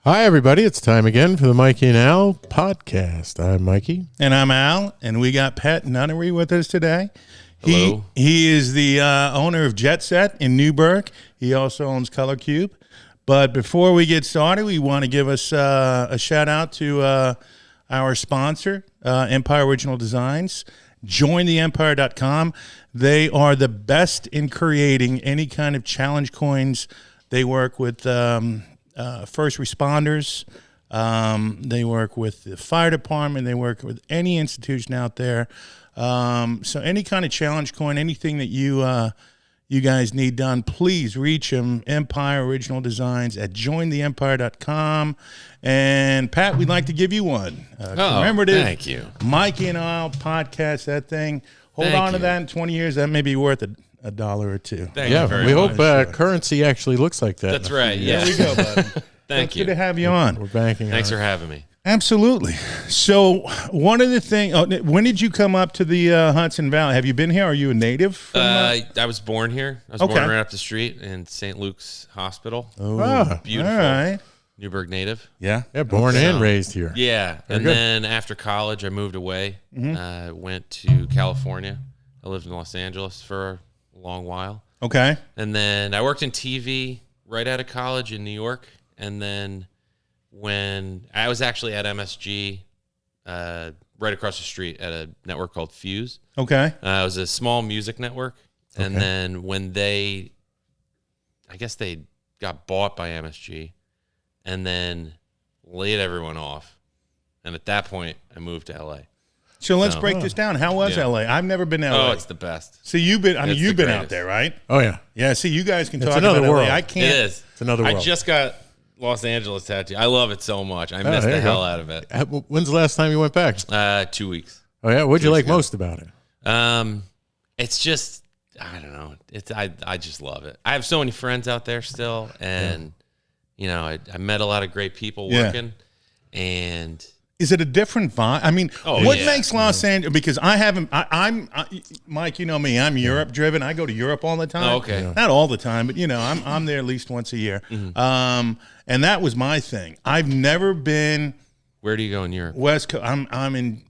Hi, everybody. It's time again for the Mikey and Al podcast. I'm Mikey. And I'm Al, and we got Pat Nunnari with us today. Hello. He is the owner of Jet Set in Newburgh. He also owns Color Cube. But before we get started, we want to give us a shout out to our sponsor, Empire Original Designs. JoinTheEmpire.com. They are the best in creating any kind of challenge coins. They work with first responders. They work with the fire department. They work with any institution out there. So any kind of challenge coin, anything that you guys need done, please reach them. Empire Original Designs at jointheempire.com. And Pat, we'd like to give you one. Commemorative thank you. Mikey and I'll podcast that thing. Hold on to that in 20 years. That may be worth a dollar or two. Thank you very we much. hope currency actually looks like that. That's right. Yeah. There we go, bud. Thank you. Good to have you on. We're banking Thanks on for having me. Absolutely. So one of the things, when did you come up to the Hudson Valley? Have you been here? Are you a native? From, I was born here. I was born right up the street in St. Luke's Hospital. Oh, beautiful. All right. Newburgh native. Yeah. Yeah, born and raised here. Yeah. And then after college, I moved away. Went to California. I lived in Los Angeles for a long while. Okay. And then I worked in TV right out of college in New York. And then when I was actually at MSG, right across the street at a network called Fuse. Okay. It was a small music network. And then when I guess they got bought by MSG and then laid everyone off. And at that point, I moved to LA. So let's break this down. How was LA? I've never been to LA. Oh, it's the best. So you've been, you've been out greatest. there, right? Oh, yeah. Yeah. See, you guys can talk another about world. LA. I It can't. is. It's another world. I just got Los Angeles tattoo. I love it so much. I missed there the you hell go. out of it. When's the last time you went back? 2 weeks. Oh, yeah? What'd you like ago. most about it? It's just, I don't know. I just love it. I have so many friends out there still, and you know, I met a lot of great people working, and Is it a different vibe? I mean, what yeah. makes Los Angeles? Because I'm Mike. You know me. I'm Europe driven. I go to Europe all the time. Oh, okay. Yeah. Not all the time, but you know, I'm there at least once a year. And that was my thing. I've never been where do you go in Europe? West Coast. I'm in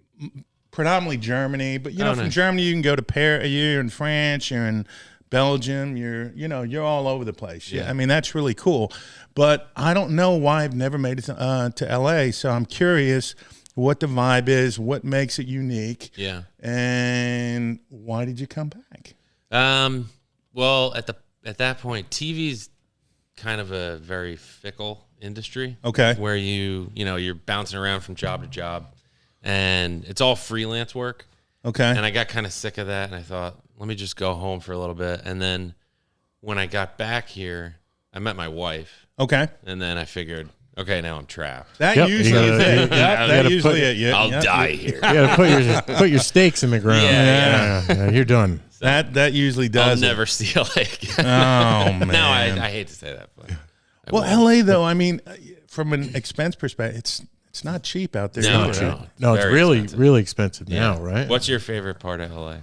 predominantly Germany, but you know, from nice. Germany you can go to Paris. You're in France. You're in Belgium. You're all over the place. Yeah. I mean, that's really cool. But I don't know why I've never made it to LA. So I'm curious what the vibe is, what makes it unique. Yeah. And why did you come back? Well, at that point, TV's kind of a very fickle industry. Okay. Where you're bouncing around from job to job, and it's all freelance work. Okay. And I got kind of sick of that, and I thought, let me just go home for a little bit. And then when I got back here, I met my wife. Okay. And then I figured, okay, now I'm trapped. That Yep. usually is it. That usually is it. I'll die here. You got to put your stakes in the ground. Yeah. You're done. That usually does. I'll never see LA again. Oh man. No, I hate to say that, but LA though, I mean, from an expense perspective, it's not cheap out there. No, either, right? No, it's very really, expensive. really expensive now, right? What's your favorite part of LA,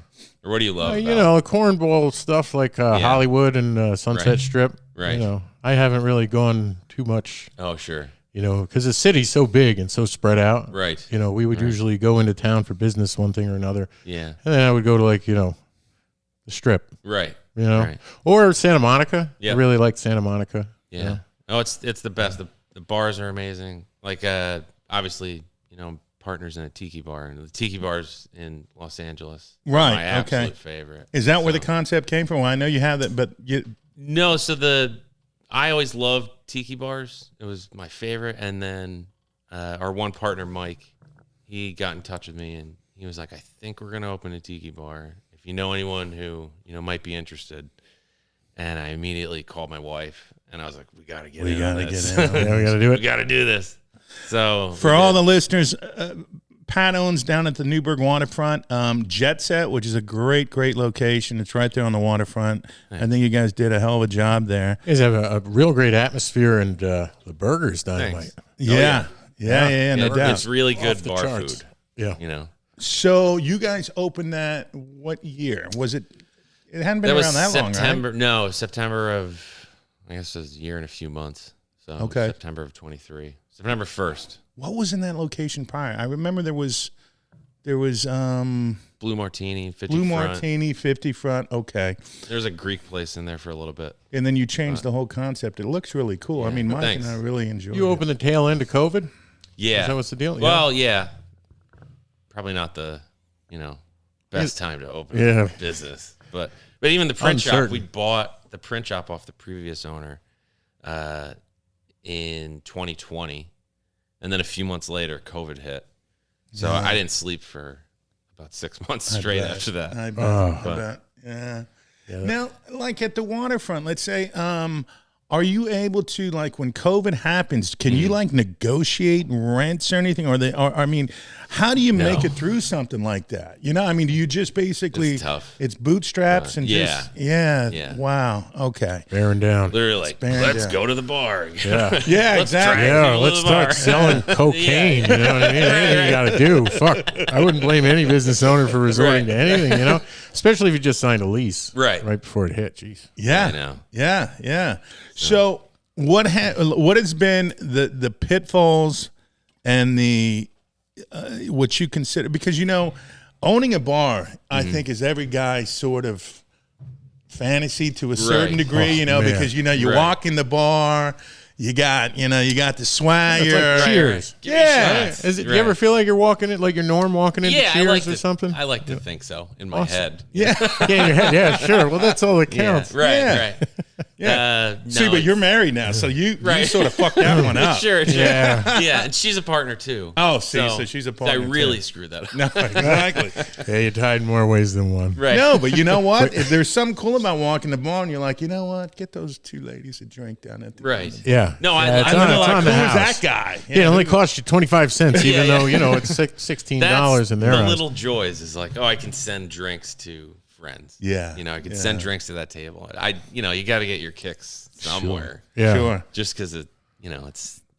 or what do you love? You about know, cornball stuff like Hollywood and Sunset Right. Strip. Right. You know, I haven't really gone too much. it? Oh, sure. You know, because the city's so big and so spread out. Right. You know, we would usually go into town for business, one thing or another, Yeah. and then I would go to the Strip. Right. You know, Right. or Santa Monica. Yep. I really like Santa Monica. Yeah. Oh, it's the best. The bars are amazing. Like, obviously, partners in a Tiki bar, and the Tiki bars in Los Angeles. Right, My absolute okay. favorite. Is that where the concept came from? Well, I know you have that, but No, so I always loved Tiki bars. It was my favorite. And then our one partner, Mike, he got in touch with me, and he was like, I think we're going to open a Tiki bar. If you know anyone who, might be interested. And I immediately called my wife, and I was like, we got to get in on this. Yeah, we got to do We it. got to do this. So for all the listeners, Pat owns down at the Newburgh Waterfront, Jet Set, which is a great location. It's right there on the waterfront. Nice. I think you guys did a hell of a job there. You guys have a real great atmosphere, and the burgers dynamite. Thanks. Yeah, no doubt. It's really good Off the bar charts. food. Yeah. So you guys opened that what year? Was it? It hadn't been That was around that long, right? September. No, September of, I guess it was a year and a few months. So Okay. September of 23, September 1st. What was in that location prior? I remember there was Blue Martini, 50 Blue front. Martini, 50 front. Okay. There's a Greek place in there for a little bit. And then you changed the whole concept. It looks really cool. I mean, Mike Thanks. and I really enjoyed You it. opened the tail end of COVID? Yeah. Is that what's the deal? Well, yeah. Probably not the, best time to open Yeah. a business. But even the print shop, Uncertain. we bought the print shop off the previous owner in 2020. And then a few months later, COVID hit. So I didn't sleep for about 6 months straight after that. I bet. Yeah. Now, like at the waterfront, let's say, are you able to, like, when COVID happens, can you like negotiate rents or anything? Or I mean, how do you make it through something like that? I mean, do you just basically It's tough. It's bootstraps and yeah. yeah. Wow. Okay. Bearing down. Literally like, bearing let's down. go to the bar. Yeah. Yeah, Let's exactly. drag Yeah, people let's to the bar. start selling cocaine. You know what I mean? Anything you got to do. Fuck. I wouldn't blame any business owner for resorting to anything, especially if you just signed a lease Right before it hit. Jeez. Yeah. I know. Yeah. So what has been the pitfalls and the what you consider, because owning a bar, I think, is every guy's sort of fantasy to a certain Right. degree, man. because you Right. walk in the bar, you got the swagger. It's like Cheers. Give me Yeah. shots. Is it? Right. You ever feel like you're walking it like your Norm walking into I Cheers like or something? I like to think so in my head. Yeah. Yeah, in your head. Yeah, sure. Well, that's all that counts. Right. Yeah. Right. Yeah. No, See, but you're married now, so you sort of fucked that one up. Sure. Yeah. Yeah, and she's a partner too. Oh, see, so she's a partner, I really too. screwed that up. No, exactly. Yeah, you tied more ways than one. Right. No, but you know what? If there's something cool about walking the bar and you're like, you know what? Get those two ladies a drink down at the Right. Yeah. No, Yeah, it's I on, know, it's like, on Who the was house. that guy? Yeah, it only cost you 25 cents, even though, it's $16 That's in their the eyes. little joys is like, I can send drinks to friends. Yeah. I can send drinks to that table. You got to get your kicks somewhere. Yeah. Sure. Just because it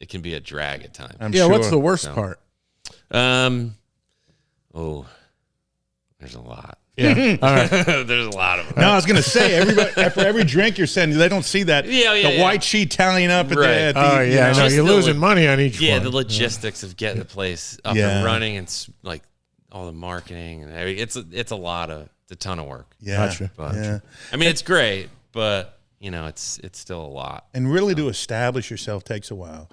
can be a drag at times. I'm Yeah, sure. what's the worst part? There's a lot. Yeah. All right. There's a lot of them. No, I was gonna say for every drink you're sending, they don't see that the white sheet tallying up at Right. the Oh, yeah. No, Just you're the losing money on each Yeah, one. the logistics of getting the place up Yeah. and running and like all the marketing and everything. It's a ton of work. Yeah. Gotcha. But Yeah. I mean, it's great, but it's still a lot. And really to establish yourself takes a while.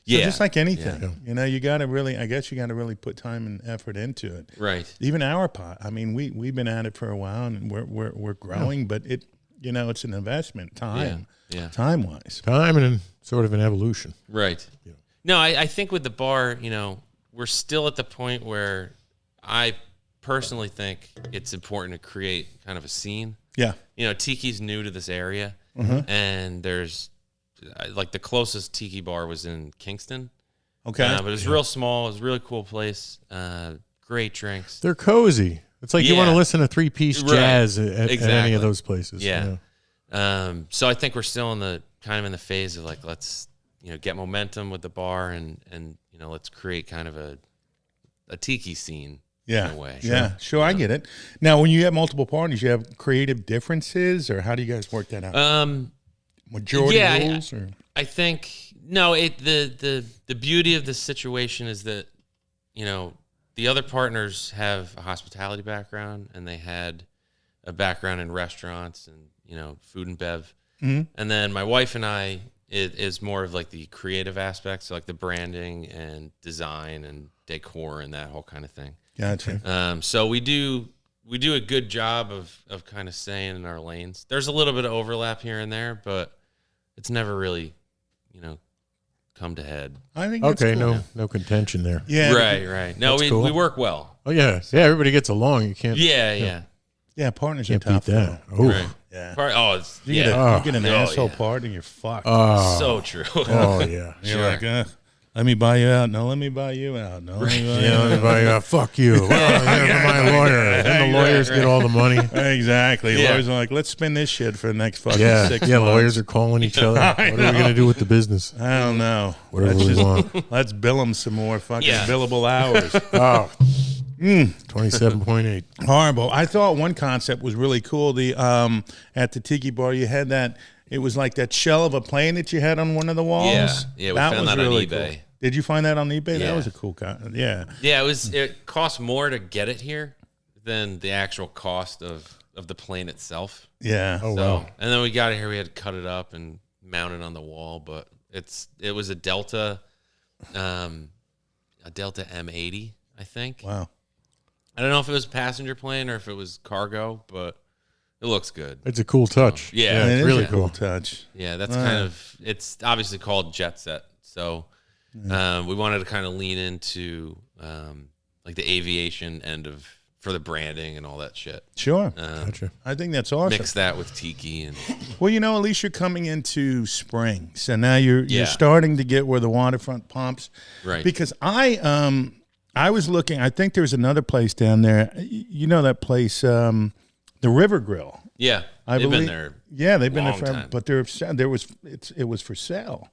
So Yeah. just like anything, you got to really, I guess you got to really put time and effort into it. Right. Even our pot. I mean, we've been at it for a while and we're growing, but it's an investment, time wise. Time and sort of an evolution. Right. Yeah. No, I think with the bar, we're still at the point where I personally think it's important to create kind of a scene. Yeah. Tiki's new to this area, Mm-hmm. and there's like the closest Tiki bar was in Kingston. Okay. But it was real small. It was a really cool place. Great drinks. They're cozy. It's like you want to Yeah. listen to three-piece jazz at any Exactly. of those places. Yeah. So I think we're still in the phase of like, let's, get momentum with the bar and let's create kind of a Tiki scene. Yeah. In a way. Yeah. Sure. I get it. Now, when you have multiple parties, you have creative differences, or how do you guys work that out? Majority rules, or I think no. The beauty of the situation is that the other partners have a hospitality background and they had a background in restaurants and food and bev, and then my wife and I is more of like the creative aspects, so like the branding and design and decor and that whole kind of thing. Gotcha. So we do a good job of kind of staying in our lanes. There's a little bit of overlap here and there, but it's never really, come to head. I think that's Okay, cool. no contention there. Yeah. Right. No, That's we cool. work well. Oh, yeah. Yeah, everybody gets along. You can't, Yeah. Yeah. Partners are can't tough. beat that. though. Oh, Right. Yeah. It's You yeah. get an Oh, asshole yeah. part and you're fucked. So true. oh yeah. You're Sure. like, let me buy you out. No, let me buy you out. No, let me buy you Yeah, out. everybody, fuck you. Well, yeah, my lawyer. Then the lawyers get all the money. Exactly. Yeah. Lawyers are like, let's spin this shit for the next fucking Yeah, 6 yeah. months. Lawyers are calling each other. What are we gonna do with the business? I don't know. Whatever Let's we want. let's bill them some more fucking Yeah. billable hours. Oh, 27.8. Horrible. I thought one concept was really cool. The at the Tiki bar, you had that. It was like that shell of a plane that you had on one of the walls. Yeah, we found that on eBay. Cool. Did you find that on eBay? Yeah. That was a cool kind. Yeah. Yeah, it cost more to get it here than the actual cost of the plane itself. Yeah. Oh, So, wow. and then we got it here. We had to cut it up and mount it on the wall. But it was a Delta M80, I think. Wow. I don't know if it was a passenger plane or if it was cargo, but it looks good. It's a cool touch. Yeah, it's It really is a cool. touch. Yeah, that's kind of, it's obviously called Jet Set. So we wanted to kind of lean into like the aviation end for the branding and all that shit. Sure. Gotcha. I think that's awesome. Mix that with Tiki and Well, at least you're coming into spring, so now you're Yeah. starting to get where the waterfront pumps. right. Because I was looking. I think there's another place down there. You know that place, the River Grill. Yeah, I they've believe, been there. Yeah, they've been there long forever. time. But it was for sale.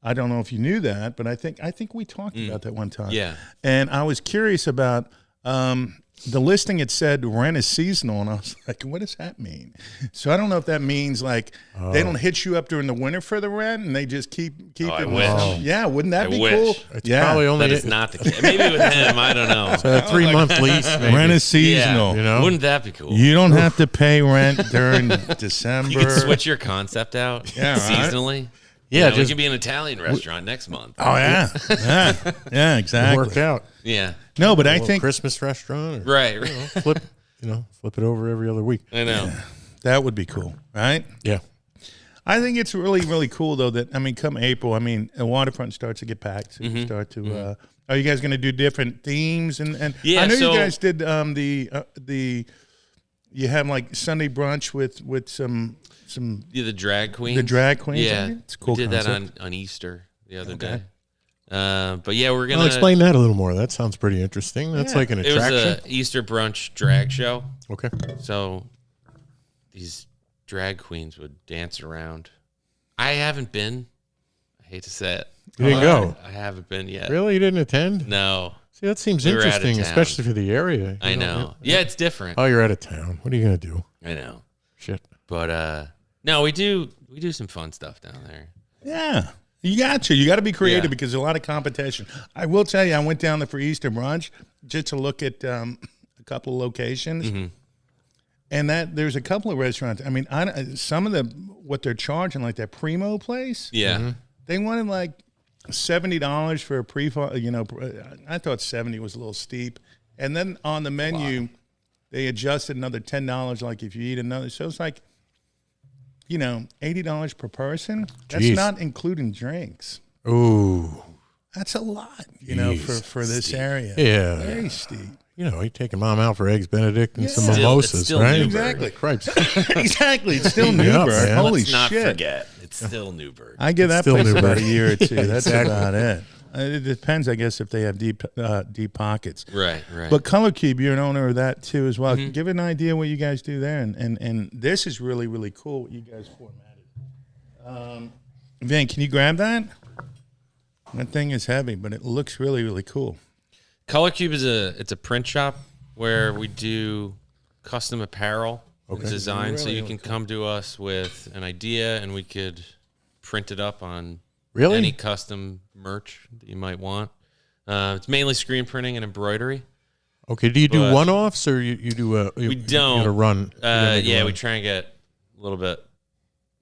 I don't know if you knew that, but I think we talked about that one time. Yeah. And I was curious about the listing. It said rent is seasonal, and I was like, what does that mean? So I don't know if that means like they don't hit you up during the winter for the rent, and they just keep I it. wish. Yeah, wouldn't that I be wish. cool? It's Yeah, probably only That is not the case. Maybe with him, I don't know. a 3-month lease. Maybe. rent is seasonal. You know? Wouldn't that be cool? You don't have to pay rent during December. You could switch your concept out Yeah, right. seasonally. Yeah, we just could be an Italian restaurant next month. Oh yeah, exactly. work out. Yeah, No, but I Little think Christmas restaurant. Or, right. flip it over every other week. I know. that would be cool, right? Yeah. I think it's really, really cool though that come April, the waterfront starts to get packed. So you start to. Are you guys going to do different themes and Yeah, I know so- you guys did the you have like Sunday brunch with some Yeah, the drag queens. the drag queens. Yeah, it's a cool. we did concept. that on Easter the other day. But yeah, we're gonna Well, explain that a little more. That sounds pretty interesting. That's Yeah. like an It was attraction. a Easter brunch drag show. Okay. So these drag queens would dance around. I haven't been. I hate to say it. You didn't go? I haven't been yet. Really? You didn't attend? No, See, that seems We were out of interesting, town. especially for the area. I know. Yeah, it's different. Oh, you're out of town. What are you going to do? I know. Shit. But no, we do some fun stuff down there. Yeah. You got you. You got to be creative Yeah. because there's a lot of competition. I will tell you, I went down there for Easter brunch just to look at a couple of locations, and there's a couple of restaurants. Some of what they're charging, like that Primo place, Yeah. they wanted like $70 for a pre. I thought 70 was a little steep, and then on the menu, they adjusted another $10. Like if you eat another, so it's like, $80 per person. That's Jeez. not including drinks. Ooh. That's a lot, Jeez. for this area. Yeah. Very steep. You're taking mom out for eggs Benedict and some Yeah. mimosas, Still right? Newburgh. Exactly. Cripes. Exactly. It's still Yep, Newburgh. man. Holy Let's not shit. forget, it's still Newburgh. I give that Still place about Newburgh. a year or two. That's Exactly. about it. It depends, I guess, if they have deep pockets. Right. But Color Cube, you're an owner of that too as well. Give an idea what you guys do there, and this is really, really cool what you guys formatted. Vin, can you grab that? That thing is heavy, but it looks really, really cool. Color Cube is a print shop where we do custom apparel design. So Really, you really can come to us with an idea, and we could print it up on Really? any custom merch that you might want. It's mainly screen printing and embroidery. Okay. Do you do But- one-offs or you do a... We You don't. got to run. You gotta make a Yeah, run. we try and get a little bit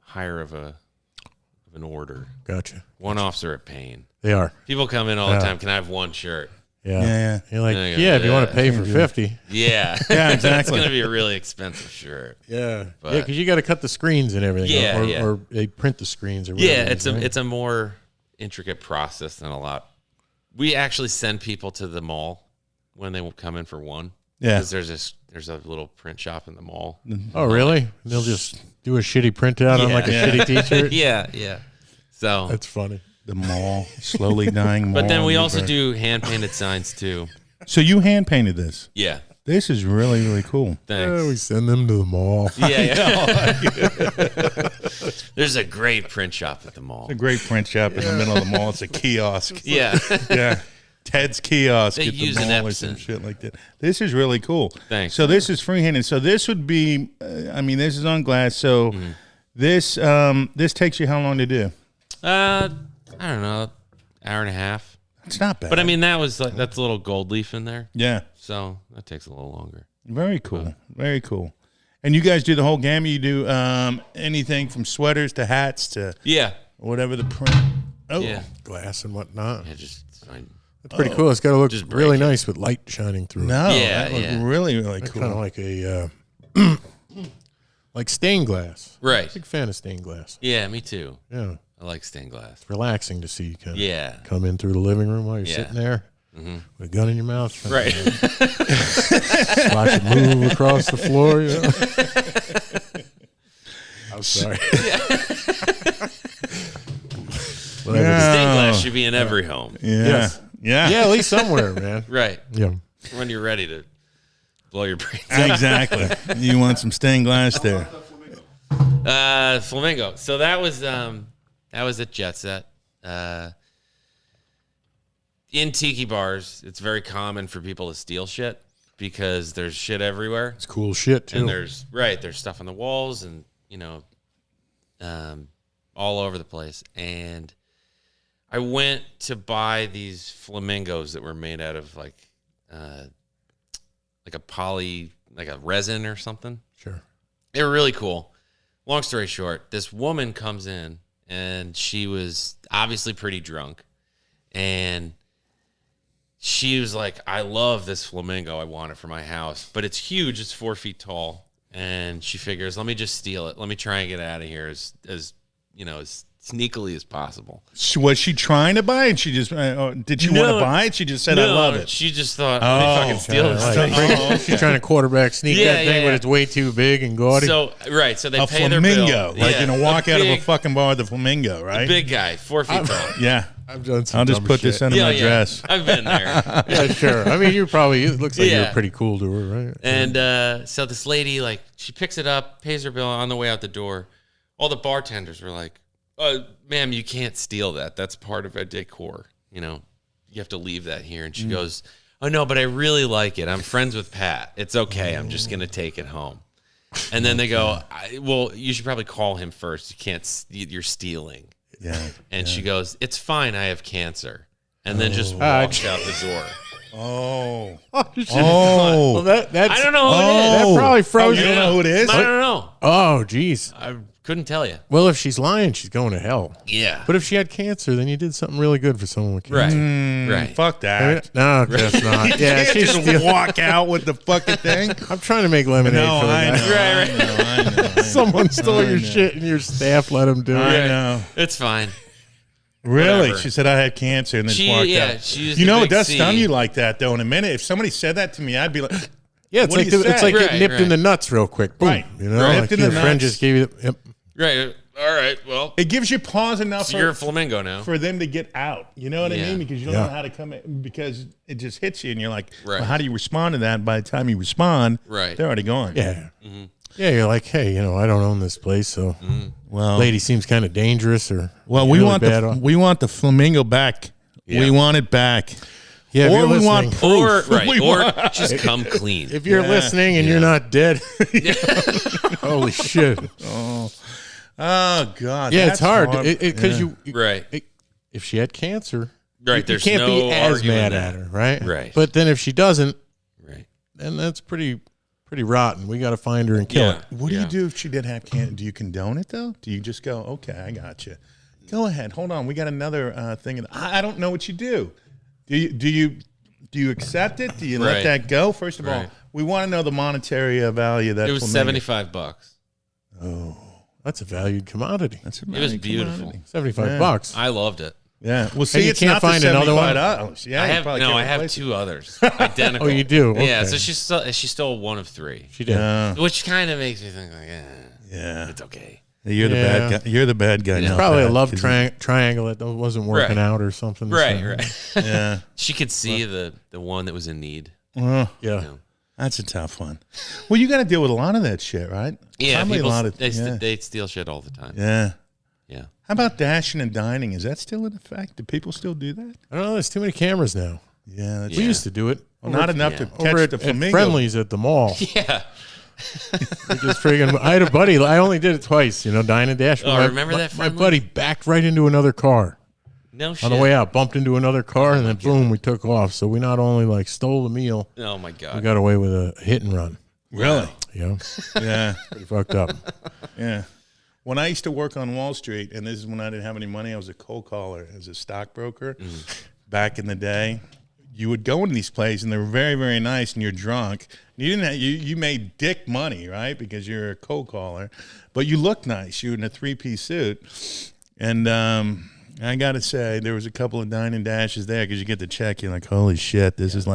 higher of an order. Gotcha. One-offs are a pain. They are. People come in all the time. Can I have one shirt? Yeah. Yeah. You're like, Yeah, yeah, if you want to yeah. pay for 50. Yeah. Yeah, It's exactly. going to be a really expensive shirt. Yeah. But- Yeah, because you got to cut the screens and everything. Yeah, or, yeah. or they print the screens or whatever. Yeah, it is, right? it's a more intricate process than a lot. We actually send people to the mall when they come in for one. Yeah. Because there's a little print shop in the mall. Oh, really? They'll just do a shitty printout on like a Yeah. shitty T-shirt. Yeah. So, That's funny. The mall, slowly dying mall. but then we in also Newburgh. do hand painted signs too. So you hand painted this. Yeah. This is really, really cool. Thanks. Yeah, we send them to the mall. Yeah. There's a great print shop at the mall. A great print shop in the middle of the mall. It's a kiosk. Yeah. Yeah. Ted's kiosk They at the use an mall or some Epson. shit like that. This is really cool. Thanks. So this is freehanded. So this would be, this is on glass. So This takes you how long to do? I don't know, hour and a half. It's not bad. But I mean, that's a little gold leaf in there. Yeah. So that takes a little longer. Very cool. Very cool. And you guys do the whole gamut. You do anything from sweaters to hats to whatever the print. Oh, yeah. Glass and whatnot. Yeah, just fine. That's pretty cool. It's got to look Just really break it. nice with light shining through. No, Yeah, that looked yeah. really, really It's cool. kind of like a like stained glass. Right. Big fan of stained glass. Yeah, me too. Yeah, I like stained glass. it's relaxing to see you kind of Yeah. come in through the living room while you're Yeah. sitting there with a gun in your mouth. Right. Watch it move across the floor. You know? I'm sorry. Whatever. Stained glass should be in every home. Yeah. Yes. Yeah. Yeah, at least somewhere, man. Right. Yeah. When you're ready to blow your brains out. Exactly. You want some stained glass there. Flamingo. So that was at Jet Set. In tiki bars, it's very common for people to steal shit because there's shit everywhere. It's cool shit, too. And there's stuff on the walls and, all over the place. And I went to buy these flamingos that were made out of like a resin or something. Sure. They were really cool. Long story short, this woman comes in and she was obviously pretty drunk. And she was like, I love this flamingo. I want it for my house. But it's huge. It's 4 feet tall. And she figures, let me just steal it. Let me try and get out of here as sneakily as possible. Was she trying to buy it? She just did she want to buy it? She just said, "I love it." She just thought, let me fucking steal this thing. She's trying to quarterback sneak Yeah, that thing, yeah. but it's way too big and gaudy. So they A pay their bill. flamingo, like walk out of a fucking bar with a flamingo, right? Big guy, 4 feet tall. Yeah. I've done some I'll just dumb put shit. this under my dress. I've been there. Yeah, sure. I mean, it looks like Yeah. you're pretty cool to her, right? And so this lady, she picks it up, pays her bill on the way out the door. All the bartenders were like, ma'am, you can't steal that. That's part of our decor. You have to leave that here. And she goes, oh, no, but I really like it. I'm friends with Pat. It's okay. I'm just going to take it home. And then they go, well, you should probably call him first. You're stealing. Yeah. And she goes, it's fine. I have cancer. And then just walks out the door. Oh. Well, that's I don't know who it is. that probably froze You you. don't know who it is? I don't know. Oh, geez. I couldn't tell you. Well, if she's lying, she's going to hell. Yeah. But if she had cancer, then you did something really good for someone with cancer. Right. Fuck that. No, that's not. Yeah, You she's can't just walk out with the fucking thing. I'm trying to make lemonade No, for the I guy. know. I know. Someone stole your shit and your staff let him do I it. know. It's fine. Really? Whatever. She said I had cancer and then She- walked yeah, out. she used You the know, big it does C. stun you like that, though, in a minute. If somebody said that to me, I'd be like, Yeah, it's What like do you it's say? like getting Right, nipped in right. the nuts real quick. Boom. Right. You know, Right. like Nipped in your the friend nuts. just gave you the. Yep. Right. All right. Well, it gives you pause enough so you're a flamingo now. for them to get out. You know what I Yeah. mean? Because you don't Yeah. know how to come in, because it just hits you and you're like, Right. well, how do you respond to that? By the time you respond, Right. they're already gone. Yeah. Mm-hmm. Yeah, you're like, hey, I don't own this place, so Well, lady seems kind of dangerous or well, we really want bad. we want the flamingo back. Yeah. We want it back. Yeah, if Or you're we listening, want proof. We want- just come clean. if you're Yeah. listening and you're not dead, holy shit. Oh God. Yeah, that's it's hard hard. because Yeah. Right. if she had cancer, Right. you There's can't no be as arguing mad that. at her, right? Right. But then if she doesn't, Right. then that's pretty rotten. We got to find her and kill Yeah. her. What do you do if she did have cancer? Do you condone it though? Do you just go, okay, I got you. Go ahead. Hold on. We got another thing. I don't know what you do. Do you accept it? Do you let Right. that go? First of all, Right. we want to know the monetary value of that. It was flamingo. $75. That's a valued commodity. That's a It was valued beautiful. commodity. $75. I loved it. Yeah. Well, see, you it's can't not find the another one? $75. Yeah. I you have probably no. can't I have replace it. 2 others identical. Oh, you do? Yeah. Okay. So she stole one of 3, She did. Yeah. which kind of makes me think like, Yeah. it's okay. You're the Yeah. bad guy. You're the bad guy. Yeah. now, Probably a Pat, love 'cause triangle that wasn't working Right. out or something. Right. So- Right. Yeah. She could see the one that was in need. Well, Yeah. You know? that's a tough one. Well, you got to deal with a lot of that shit, right? Yeah. Probably People, a lot of. they steal shit all the time. Yeah. Yeah. How about dashing and dining? Is that still in effect? Do people still do that? I don't know. There's too many cameras now. Yeah. That's We Yeah. used to do it. Well, not enough to Yeah. catch Over the at flamingo. Friendlies at the mall. Yeah. Just friggin', I had a buddy. I only did it twice. Dine and dash. Oh, remember that My friendly? buddy backed right into another car. No shit. On the way out, bumped into another car, and then boom, we took off. So we not only stole the meal, Oh my god. we got away with a hit and run. Really? Yeah, Yeah. pretty fucked up. Yeah. When I used to work on Wall Street, and this is when I didn't have any money, I was a cold caller as a stockbroker back in the day. You would go into these places, and they were very, very nice, and you're drunk. You didn't have, you made dick money, right, because you're a cold caller, but you looked nice. You were in a 3-piece suit, and I got to say, there was a couple of dine and dashes there because you get the check. You're like, holy shit, this is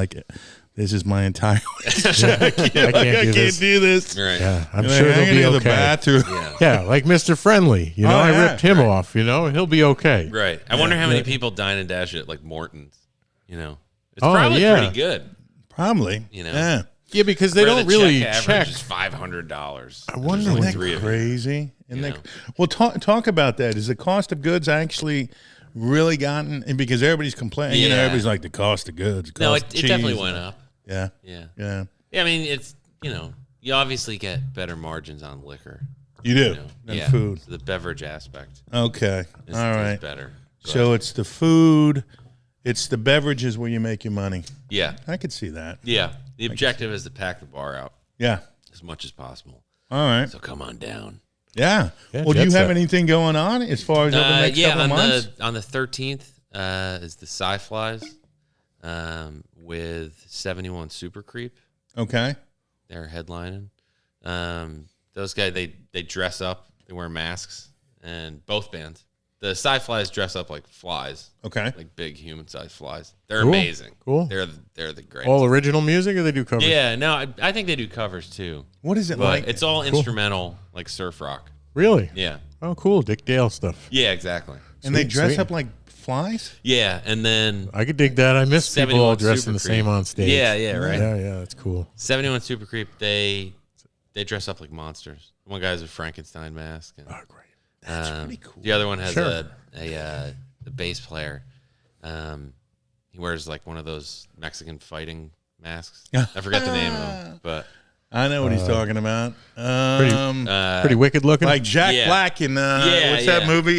my entire check. I can't do this. Right. Yeah, I'm You're sure like, they'll be to okay. the bathroom. Yeah, like Mr. Friendly. I yeah, ripped him off. He'll be okay. Right. I wonder how many people dine and dash at like Morton's. It's Oh, probably yeah. pretty good. Probably. Yeah. Yeah, because they Where don't the really check check. average is $500. I wonder There's what only Isn't three that of them. crazy? You know? Well, talk about that. Is the cost of goods actually really gotten? And because everybody's complaining, Yeah. everybody's like the cost of goods. No, cost it of cheese. definitely went up. Yeah, Yeah. yeah. Yeah, I mean, it's, you obviously get better margins on liquor. You do than Yeah. food. So the beverage aspect Okay, is, all is right. better. But, So it's the food, it's the beverages where you make your money. yeah. I could see that. Yeah. The objective is to pack the bar out Yeah. as much as possible. All right. So come on down. Yeah. Yeah, Well, do you jet have set. anything going on as far as over the next couple of months? on the 13th is the Sci-Flies with 71 Super Creep. Okay. They're headlining. Those guys, they dress up. They wear masks, and both bands. The Sci-Flies dress up like flies, Okay. like big human-sized flies. They're Cool. amazing. Cool. They're the greatest. All original music, or they do covers? Yeah, no, I think they do covers too. What is it But like? it's all instrumental, like surf rock. Really? Yeah. Oh, cool. Dick Dale stuff. Yeah, exactly. And they Sweet, dress sweet. up like flies? Yeah, and then I could dig that. I miss people all 71 dressed in the Super same Creep. on stage. Yeah, right. Yeah, that's cool. 71 Super Creep, they dress up like monsters. One guy's a Frankenstein mask. And, Oh, great. That's pretty cool. The other one has Sure. the bass player. He wears like one of those Mexican fighting masks. I forgot the name of him, but I know what he's talking about. Pretty wicked looking. Like Jack Yeah. Black in Yeah, what's that yeah. movie?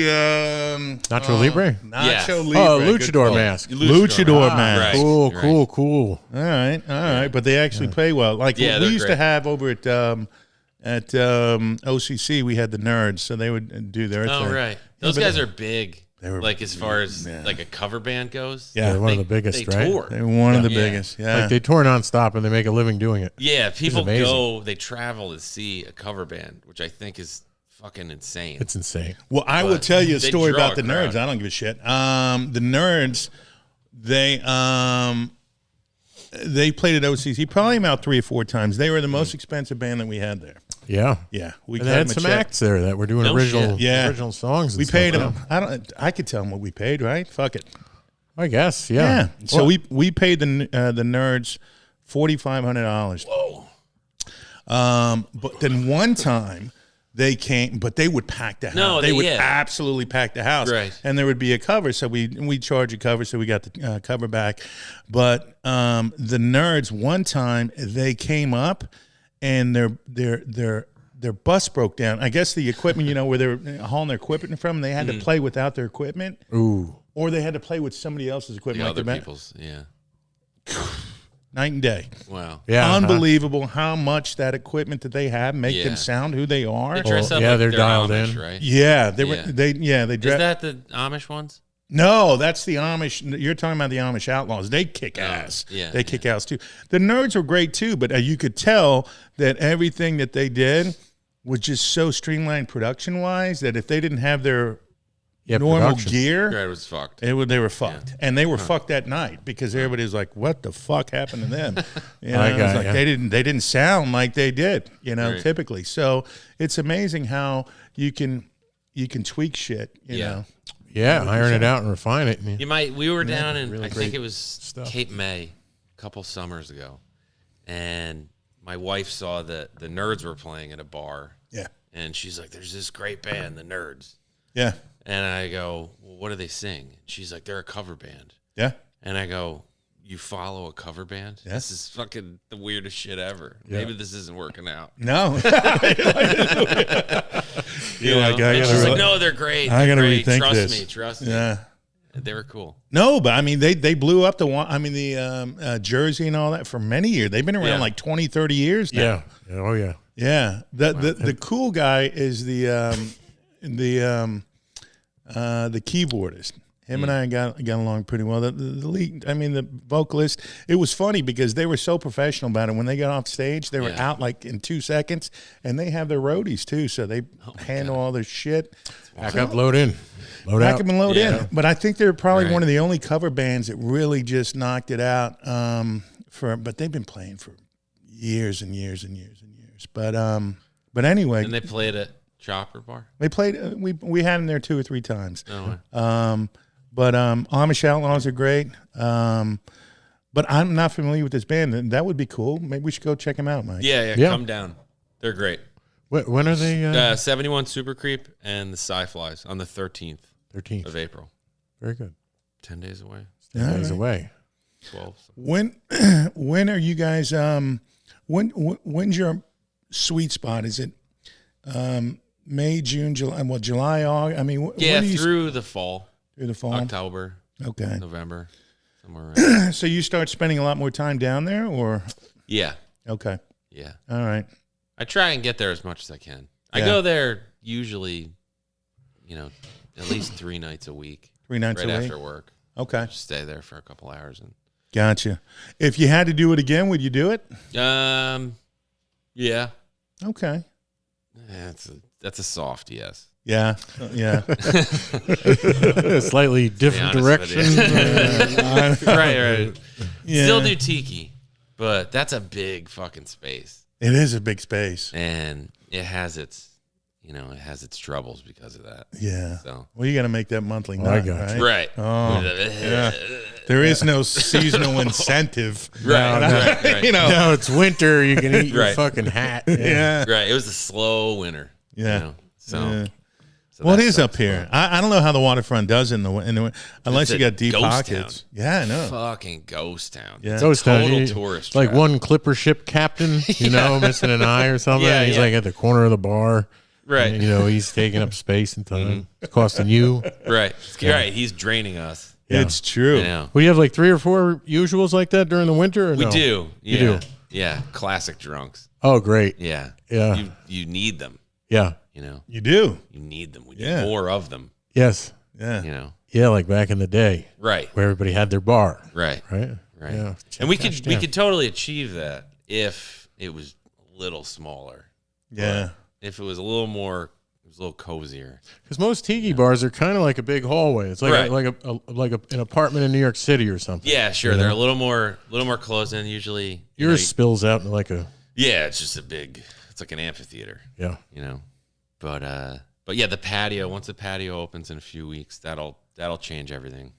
Nacho Libre? Nacho Yes. Libre. Oh, Good luchador call. mask. Luchador Ah, mask. right. Cool, Right. cool. All right. But they actually play well. Like Yeah, we they're used to great. have over at OCC, we had the nerds, so they would do their oh thing. right, those but guys are big. they were- Like as far as yeah. like a cover band goes. Yeah. They're one of They- the biggest, they right? tour. They were one of the Yeah. biggest. Yeah. Like they tour nonstop and they make a living doing it. Yeah, people amazing. go. They travel to see a cover band, which I think is fucking insane. It's insane. Well, I will But tell you a they story draw about the a crowd. nerds. I don't give a shit. The nerds, they played at OCC probably about 3 or 4 times. They were the most expensive band that we had there. Yeah. Yeah, we And cut they had them a some check. acts there that were doing No original shit. Yeah. original songs. And We stuff, paid yeah. them. I could tell them what we paid, right? Fuck it. I guess, Yeah. yeah. So Well, we paid the nerds $4,500. Whoa. But then one time they came, but they would pack the house. No, they would yeah. absolutely pack the house. Right. And there would be a cover, so we charge a cover, so we got the cover back. But the nerds one time they came up, and their bus broke down. I guess the equipment, where they were hauling their equipment from, they had to play without their equipment, ooh. or they had to play with somebody else's The equipment. other their people's. Yeah. night and day. Wow. Yeah. Unbelievable how much that equipment that they have make them Yeah. sound who they are. They dress up yeah, like they're dialed Amish, in. right? Yeah, they were. Yeah. They Is dress. that the Amish ones? No, that's the Amish. You're talking about the Amish Outlaws. They kick ass. yeah, They kick ass too. The nerds were great too, but you could tell that everything that they did was just so streamlined production wise that if they didn't have their normal production. gear, Right, it was fucked. they were fucked. And they were fucked that night because everybody was like, "What the fuck happened to them?" I got it's like ya. they didn't sound like they did, Right. typically. So it's amazing how you can tweak shit, you Yeah. know. Yeah, iron it out and refine it. You might. We were down in. really I think great it was stuff. Cape May, a couple summers ago, and my wife saw that the Nerds were playing at a bar, Yeah. and she's like, "There's this great band, the Nerds," Yeah. and I go, "Well, what do they sing?" And she's like, "They're a cover band," Yeah. and I go, you follow a cover band. Yeah. This is fucking the weirdest shit ever. Yeah. Maybe this isn't working out. No. You You're know? like, I And she's gotta- like, no, they're great. I They're gotta great. rethink Trust this. me. Trust me. Yeah. They were cool. No, but I mean, they blew up the Jersey and all that for many years. They've been around Yeah. like 20, 30 years now. Yeah. Oh yeah. Yeah. The cool guy is the keyboardist. Him and I got along pretty well. The lead, I mean, the vocalist. It was funny because they were so professional about it. When they got off stage, they were Yeah. out like in 2 seconds, and they have their roadies too, so they handle all their shit. Back up, load in, load Back out. up and load Yeah. in. But I think they're probably Right. one of the only cover bands that really just knocked it out. But they've been playing for years and years and years and years. But anyway, And they played at Chopper Bar. they played. We had them there 2 or 3 times. No way. But Amish Outlaws are great. But I'm not familiar with this band. And that would be cool. Maybe we should go check them out, Mike. Yeah, Yeah. come down. They're great. When are they? 71 Super Creep and the Sci-Flies on the 13th 13th. of April. Very good. 10 days away. Days right. away. 12. When are you guys? When's your sweet spot? Is it May, June, July? Well, July, August. I mean, Yeah, when do you through the fall. through the fall? October, Okay. November, somewhere around. So you start spending a lot more time down there, or Yeah, okay, yeah. all right, I try and get there as much as I can. I Yeah. go there usually, at least 3 nights a week. 3 nights right a week. after work. Okay, Just stay there for a couple hours gotcha. If you had to do it again, would you do it? yeah. Okay. That's a soft yes. Yeah, yeah. Slightly different honest with direction. Right. Yeah. Still do Tiki, but that's a big fucking space, It is a big space. and it has its troubles because of that. Yeah. So Well, you got to make that monthly I night, got right? right. Oh, yeah. There is no seasonal incentive. Right. You know. No, it's winter. You can eat your Right. fucking hat. Yeah. Right. It was a slow winter. Yeah. So. Yeah. so Well, that it is sucks, up here. I don't know how the waterfront does in the unless It's you a got deep ghost pockets. town. Yeah, I know. Fucking ghost town. Yeah. Ghost town, Total you- tourist Like trap. one clipper ship captain, missing an eye or something. Yeah, He's yeah. like at the corner of the bar. Right. And, he's taking up space and time. It's costing you. Right. Right. He's draining us. Yeah. It's true. I know. Well, you have like 3 or 4 usuals like that during the winter? Or We no? do. You Yeah. do? Yeah. Classic drunks. Oh, great. Yeah. Yeah. You need them. Yeah. You do. You need them. We need Yeah. more of them. Yes. Yeah. Yeah, like back in the day Right. where everybody had their bar, Right. right? Right. Yeah. And we Gosh, could damn. totally achieve that if it was a little smaller. Yeah. If it was a little more, it was a little cozier. Because most tiki bars are kind of like a big hallway. It's like Right. an apartment in New York City or something. Yeah, sure. They're a little more closed in usually. Yours spills out in like a Yeah, it's just it's like an amphitheater, yeah. But yeah, the patio, once the patio opens in a few weeks, that'll change everything,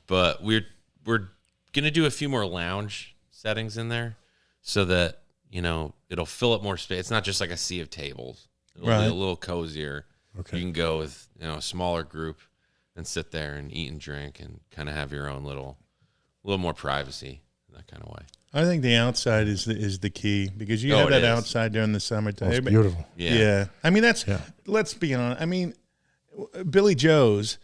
But we're gonna do a few more lounge settings in there so that, it'll fill up more space. It's not just like a sea of tables. It'll Right. be a little cozier. Okay. You can go with, a smaller group and sit there and eat and drink and kind of have your own little more privacy that kind of way. I think the outside is the key because you Oh, have it that is. outside during the summertime. It's beautiful. Yeah. I mean, Yeah. let's be honest. I mean, Billy Joe's,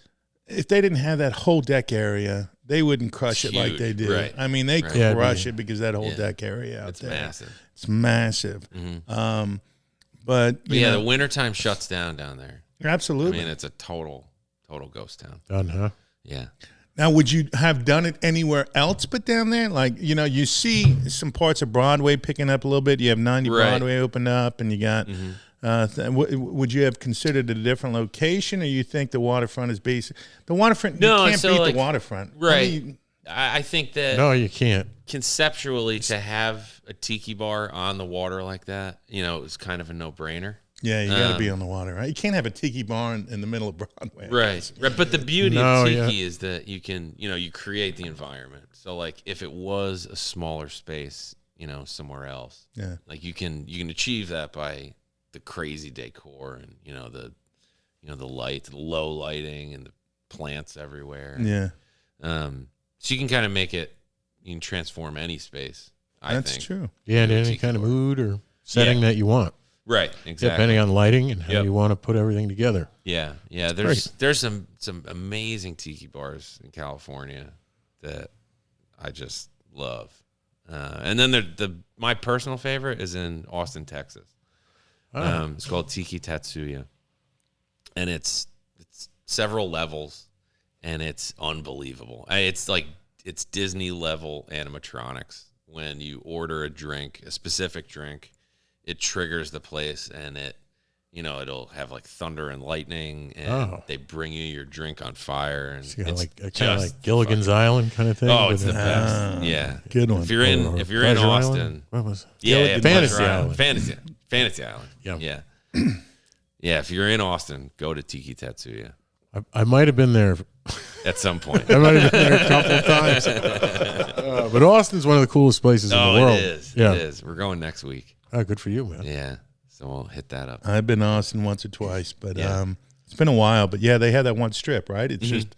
if they didn't have that whole deck area, they wouldn't crush it like Huge, they do. right. I mean, they Right. Yeah, crush yeah. it because that whole Yeah. deck area out It's there. massive. It's massive. Mm-hmm. But But yeah, the wintertime shuts down there. I absolutely. mean, it's a total ghost town. Done, huh? Yeah. Now, would you have done it anywhere else but down there? Like, you see some parts of Broadway picking up a little bit. You have 90 Right. Broadway opened up, and you got. Would you have considered a different location, or you think the waterfront is basic? The waterfront, No, you can't so, beat like, the waterfront, I Right. mean, I think that No, you can't. conceptually to have a tiki bar on the water like that, it was kind of a no-brainer. yeah, you got to be on the water, right? You can't have a tiki bar in the middle of Broadway. I Right. guess. Right. But the beauty No, of yeah. tiki is that you can, you create the environment. So like if it was a smaller space, somewhere else, Yeah. like you can achieve that by the crazy decor and, the light, the low lighting and the plants everywhere. Yeah. So you can kind of make it. You can transform any space. That's true. Yeah, in any kind of mood or setting that you want. Right, exactly. Depending on lighting and how you want to put everything together. Yeah. There's some amazing tiki bars in California that I just love. And then my personal favorite is in Austin, Texas. It's called Tiki Tatsuya, and it's several levels, and it's unbelievable. It's Disney level animatronics. When you order a specific drink, it triggers the place, and it'll have like thunder and lightning, and they bring you your drink on fire, and So it's kind of like Gilligan's Island kind of thing. Oh, it's the best. Yeah, good one. If you're in Pleasure Austin, Island? What was it? yeah, Fantasy Island. Fantasy Island. Yeah. Yeah. If you're in Austin, go to Tiki Tatsuya I might have been there. at some point. I might have been there a couple of times. But Austin's one of the coolest places in the world. It is. Yeah. It is. We're going next week. Oh, good for you, man. Yeah. So we'll hit that up. I've been to Austin once or twice, but it's been a while. But yeah, they had that one strip, right? It's just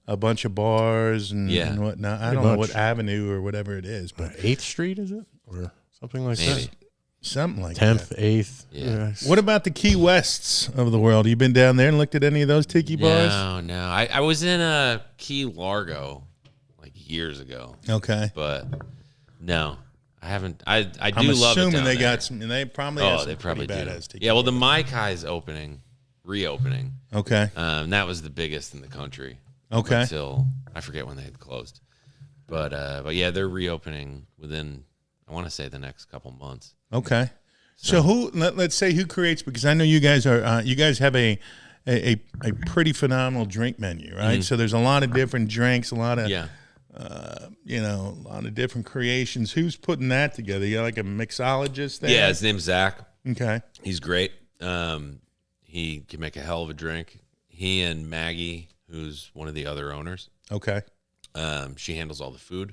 a bunch of bars and whatnot. I don't know what avenue or whatever it is, but 8th Street, is it? Or something like Maybe. that? something like 10th, that. 8th. Yeah. What about the Key Wests of the world? You been down there and looked at any of those tiki bars? No. I was in Key Largo like years ago. Okay. But no, I haven't. I do I'm love it. assuming down they there. got some, and they probably have some they probably do. pretty badass tiki. Yeah, well, the Mai Kai's reopening. Okay. That was the biggest in the country. Okay. Until I forget when they had closed, but yeah, they're reopening within, I want to say, the next couple months. Okay. So let's say who creates, because I know you guys are you guys have a pretty phenomenal drink menu, right? Mm-hmm. So there's a lot of different drinks, a lot of Yeah. a lot of different creations. Who's putting that together? You got like a mixologist there? Yeah, his name's Zach. Okay. He's great. He can make a hell of a drink. He and Maggie, who's one of the other owners, Okay. she handles all the food.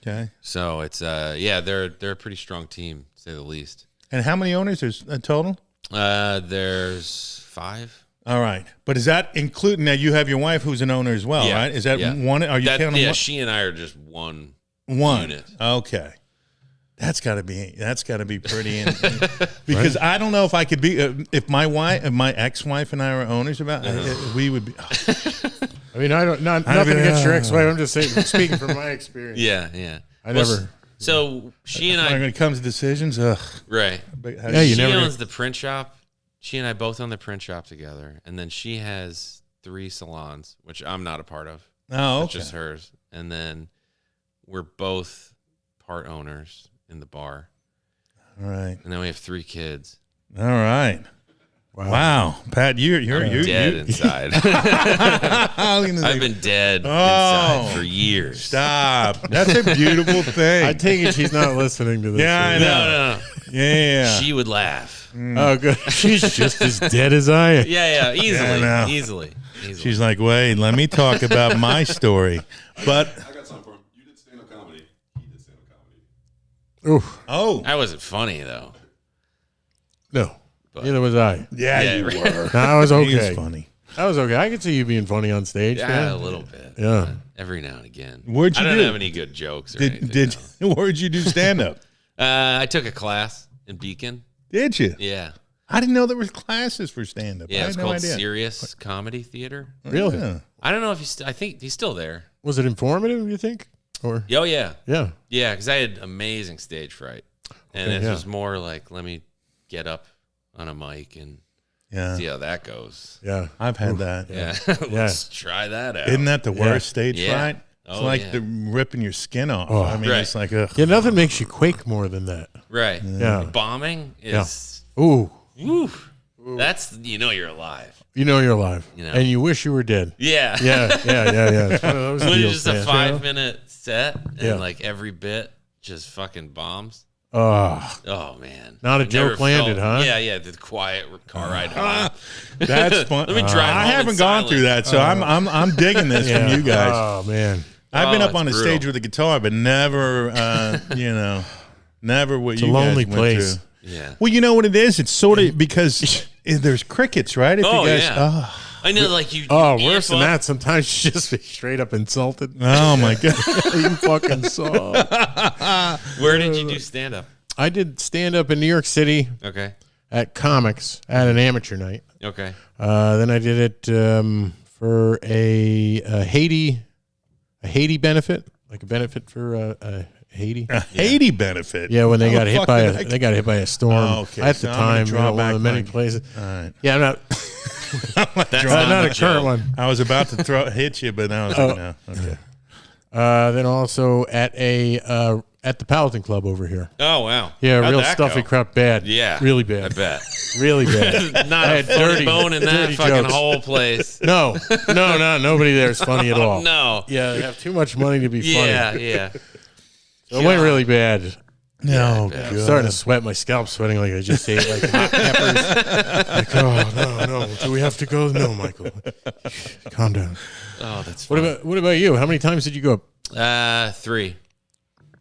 Okay. So it's they're a pretty strong team, to say the least. And how many owners there's a total? There's 5. All right. But is that including, now you have your wife who's an owner as well, right? Is that one? Are you counting Yeah, one? she and I are just one One. unit. Okay. That's got to be pretty because I don't know if I could be if my ex-wife and I were owners we would be I mean, nothing against your ex-wife. I'm just saying, speaking from my experience. Yeah. So she and when I, it comes to decisions, right. you She never owns the print shop. She and I both own the print shop together, and then she has 3 salons, which I'm not a part of. Oh, It's okay. just hers. And then we're both part owners in the bar, All right. and then we have 3 kids. All right. Wow. Pat, you're Dead inside. I've been dead inside for years. Stop. That's a beautiful thing. I take it she's not listening to this. Yeah, I know. No. Yeah. She would laugh. Oh, good. She's just as dead as I am. Yeah, Yeah, easily. She's like, wait, let me talk about my story. But I got something for him. You did stand-up comedy. He did stand-up comedy. That wasn't funny though. No, neither was I. yeah, you right. were. No, I was He okay. was funny. I was okay. I could see you being funny on stage. Yeah, man. a little bit. Yeah. Every now and again. Where'd you I don't do? have any good jokes or anything. Where'd you do stand-up? I took a class in Beacon. Did you? Yeah. I didn't know there was classes for stand-up. I Yeah, had it's no called idea. Serious Comedy Theater. Really? Yeah. I don't know if he's. I think he's still there. Was it informative, you think? Or Oh yeah, yeah. because I had amazing stage fright, and Okay, it yeah. was more like, let me get up on a mic and Yeah. see how that goes. Yeah. I've had that. Yeah, let's try that out. Isn't that the worst stage Yeah. fright? It's Oh, like yeah. the ripping your skin off. Oh. I mean, Right. it's like, ugh. Yeah, nothing makes you quake more than that. right? Yeah. Bombing is. Ooh. Oof. That's you're alive. You know you're alive. You know. And you wish you were dead. Yeah. Yeah. It's one of those When deals, it's just a man. 5-minute set and Yeah. like every bit just fucking bombs. Oh, Oh man. Not a I've never joke landed, huh? Yeah, the quiet car ride home. That's fun. Let me drive I home in haven't gone through that, so I'm digging this yeah. from you guys. Oh, man. I've been Oh, up on a it's stage brutal. with a guitar, but never, never what It's you a lonely guys went place. through. Yeah. Well, you know what it is? It's sort of because there's crickets, right? If Oh, you guys, yeah. I know, like you. Oh, you worse amp than up. that. Sometimes you just be straight up insulted. Oh my god. You fucking saw. Where did you do stand up? I did stand up in New York City Okay. at Comics at an amateur night. Okay. Then I did it for a Haiti benefit, like a benefit for Haiti. A Haiti benefit. Yeah, when they How got the hit fuck by did I- they got hit by a storm. Oh, okay. At So the I'm gonna time, draw one back of the many my- places. All right. Yeah, I'm not That's not the a current joke. one. I was about to hit you, but I was like, no. Okay. Then also at the Paladin Club over here. Oh wow. Yeah, How'd real that stuffy go? crap. Bad. Yeah. really I bad. bet. Really bad. Not I a had funny dirty- bone in that dirty fucking jokes. whole place. No, nobody there is funny at all. No. Yeah, they have too much money to be funny. Yeah. So it went really bad. No, Yeah, I'm starting to sweat. My scalp's sweating like I just ate like hot peppers. Like, oh no, do we have to go? No, Michael, calm down. Oh, that's What fun. about you? How many times did you go up? 3.